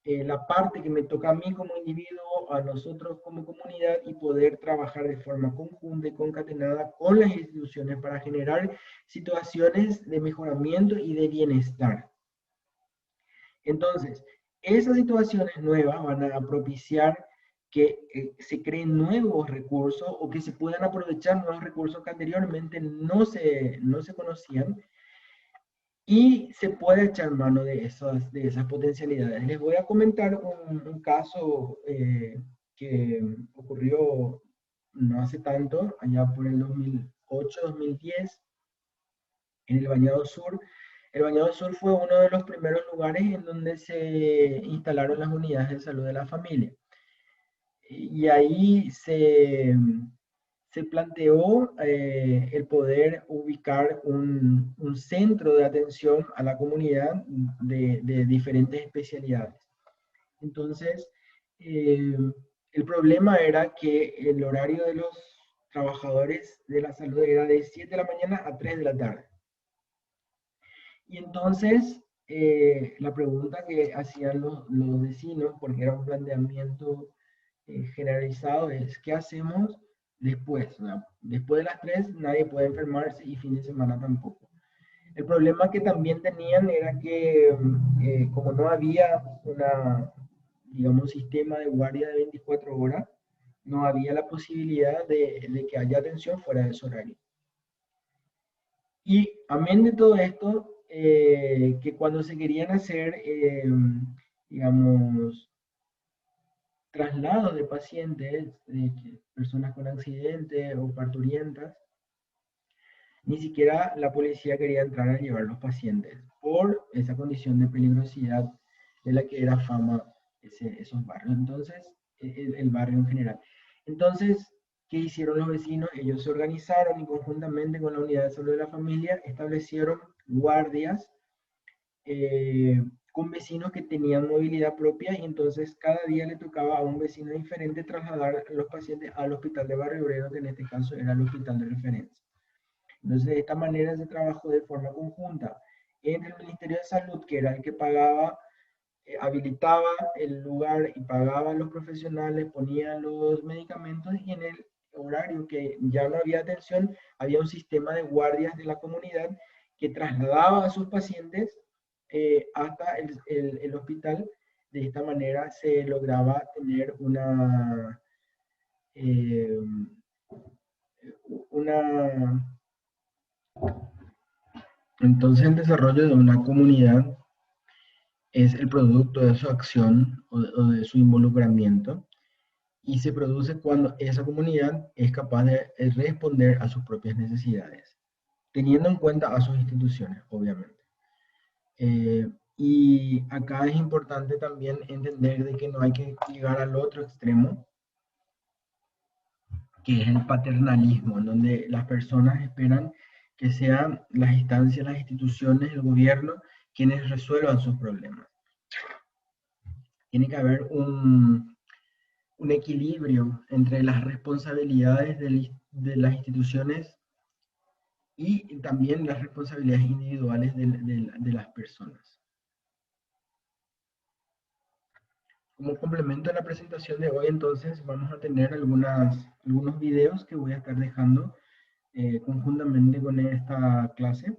la parte que me toca a mí como individuo, a nosotros como comunidad, y poder trabajar de forma conjunta y concatenada con las instituciones para generar situaciones de mejoramiento y de bienestar. Entonces, esas situaciones nuevas van a propiciar que se creen nuevos recursos o que se puedan aprovechar nuevos recursos que anteriormente no se conocían, y se puede echar mano de esas potencialidades. Les voy a comentar un caso que ocurrió no hace tanto, allá por el 2008-2010, en el Bañado Sur. El Bañado Sur fue uno de los primeros lugares en donde se instalaron las unidades de salud de la familia. Y ahí se planteó el poder ubicar un centro de atención a la comunidad de diferentes especialidades. Entonces, el problema era que el horario de los trabajadores de la salud era de 7 de la mañana a 3 de la tarde. Y entonces, la pregunta que hacían los vecinos, porque era un planteamiento generalizado, es: ¿qué hacemos después? ¿No? Después de las 3 nadie puede enfermarse y fin de semana tampoco. El problema que también tenían era que como no había digamos, sistema de guardia de 24 horas, no había la posibilidad de que haya atención fuera de ese horario. Y amén de todo esto, que cuando se querían hacer, digamos, traslados de pacientes, personas con accidentes o parturientas, ni siquiera la policía quería entrar a llevar los pacientes por esa condición de peligrosidad de la que era fama esos barrios. Entonces, el barrio en general. Entonces, ¿qué hicieron los vecinos? Ellos se organizaron y conjuntamente con la unidad de salud de la familia establecieron guardias con vecinos que tenían movilidad propia, y entonces cada día le tocaba a un vecino diferente trasladar a los pacientes al hospital de Barrio Obrero, que en este caso era el hospital de referencia. Entonces, de esta manera se trabajó de forma conjunta entre el Ministerio de Salud, que era el que pagaba, habilitaba el lugar y pagaba a los profesionales, ponía los medicamentos, y en el horario que ya no había atención, había un sistema de guardias de la comunidad que trasladaba a sus pacientes hasta el hospital. De esta manera se lograba tener eh, una entonces, el desarrollo de una comunidad es el producto de su acción o de su involucramiento, y se produce cuando esa comunidad es capaz de responder a sus propias necesidades, teniendo en cuenta a sus instituciones, obviamente. Y acá es importante también entender de que no hay que llegar al otro extremo, que es el paternalismo, en donde las personas esperan que sean las instancias, las instituciones, el gobierno, quienes resuelvan sus problemas. Tiene que haber un equilibrio entre las responsabilidades de las instituciones y también las responsabilidades individuales de las personas. Como complemento a la presentación de hoy, entonces, vamos a tener algunos videos que voy a estar dejando conjuntamente con esta clase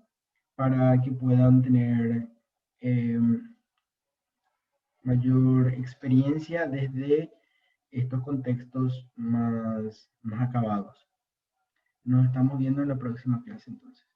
para que puedan tener eh, mayor experiencia desde estos contextos más acabados. Nos estamos viendo en la próxima clase entonces.